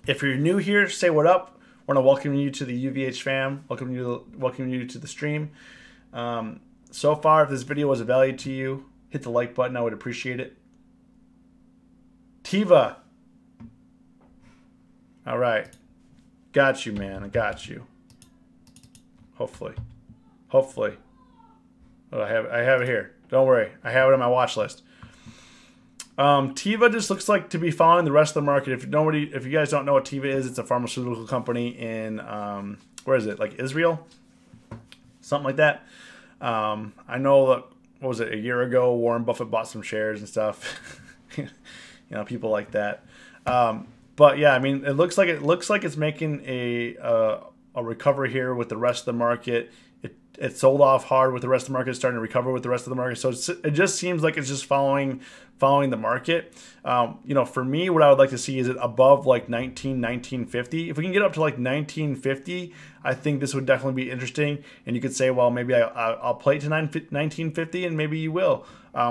[SPEAKER 1] If you're new here, say what up. I want to welcome you to the UVH fam. Welcome you to the stream. So far, if this video was of value to you, hit the like button. I would appreciate it. Tiva. All right. Got you, man. I got you. Hopefully. Oh, I have it here. Don't worry. I have it on my watch list. Tiva just looks like to be following the rest of the market. If you guys don't know what Tiva is, it's a pharmaceutical company in where is it? Like Israel? Something like that. I know that, what was it, a year ago, Warren Buffett bought some shares and stuff. You know, people like that. But yeah, I mean, it looks like it's making a recovery here with the rest of the market. It sold off hard with the rest of the market, starting to recover with the rest of the market. So it just seems like it's just following the market. You know, for me, what I would like to see is it above like 1950. If we can get up to like 1950, I think this would definitely be interesting. And you could say, well, maybe I'll play it to 1950, and maybe you will.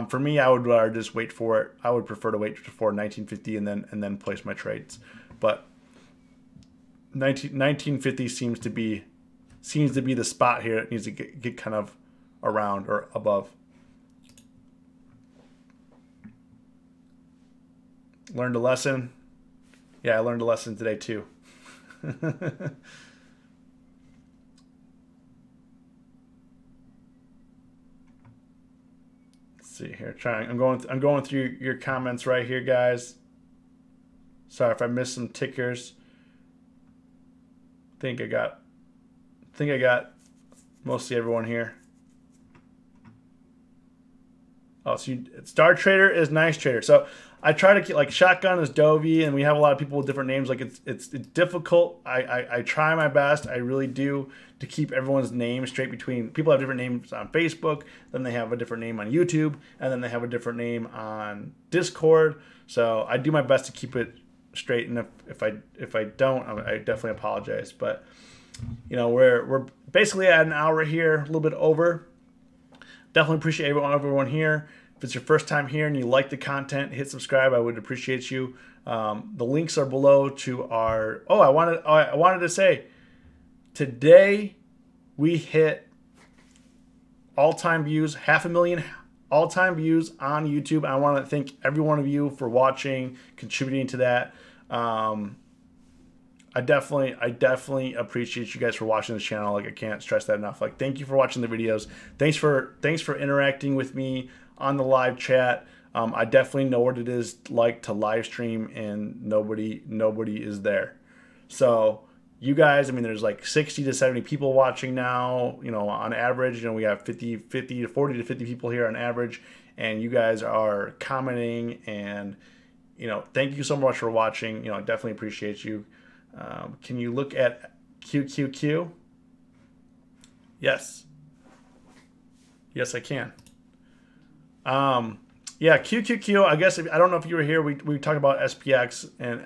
[SPEAKER 1] For me, I would rather just wait for it. I would prefer to wait for 1950 and then place my trades. But 1950 seems to be the spot here. It needs to get kind of around or above. Learned a lesson. Yeah, I learned a lesson today too. Let's see here. I'm going through your comments right here, guys. Sorry if I missed some tickers. I think I got mostly everyone here. Oh, so Star Trader is Nice Trader. So I try to keep, like, Shotgun is Dovey, and we have a lot of people with different names. Like it's difficult. I try my best. I really do, to keep everyone's name straight. Between people have different names on Facebook, then they have a different name on YouTube, and then they have a different name on Discord. So I do my best to keep it straight. And if I don't, I definitely apologize. But you know, we're basically at an hour here, a little bit over. Definitely appreciate everyone here. If it's your first time here and you like the content, hit subscribe. I would appreciate you. The links are below to our. Oh, I wanted to say, today we hit all-time views, 500,000 all-time views on YouTube. I want to thank every one of you for watching, contributing to that. I definitely appreciate you guys for watching this channel. Like, I can't stress that enough. Like, thank you for watching the videos. Thanks for interacting with me on the live chat. I definitely know what it is like to live stream and nobody is there. So you guys, I mean, there's like 60 to 70 people watching now, you know, on average. You know, we have 40 to 50 people here on average, and you guys are commenting, and you know, thank you so much for watching. You know, I definitely appreciate you. Can you look at QQQ? Yes. Yes, I can. Yeah, QQQ, I guess, I don't know if you were here, we talked about SPX and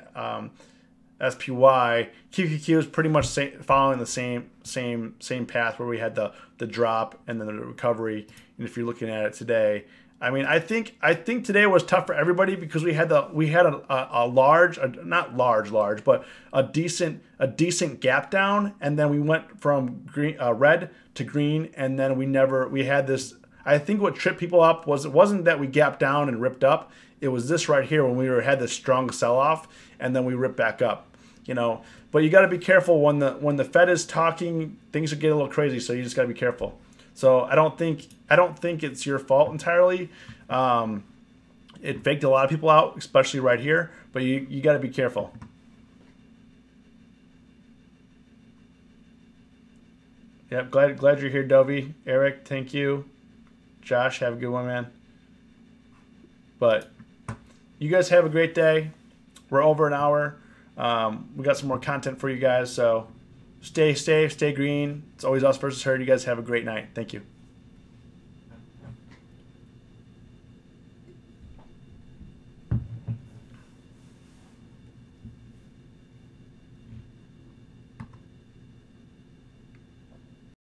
[SPEAKER 1] SPY. QQQ is pretty much following the same path where we had the drop and then the recovery. And if you're looking at it today, I mean, I think today was tough for everybody because we had a large, not large, but a decent gap down, and then we went from green, red to green, and then we had this. I think what tripped people up was it wasn't that we gapped down and ripped up. It was this right here when we had this strong sell-off, and then we ripped back up. But you got to be careful when the Fed is talking. Things are getting a little crazy, so you just got to be careful. So I don't think it's your fault entirely. It faked a lot of people out, especially right here. But you got to be careful. Yep, glad you're here, Dovey. Eric, thank you. Josh, have a good one, man. But you guys have a great day. We're over an hour. We got some more content for you guys, so stay safe, stay green. It's always us versus her. You guys have a great night. Thank you.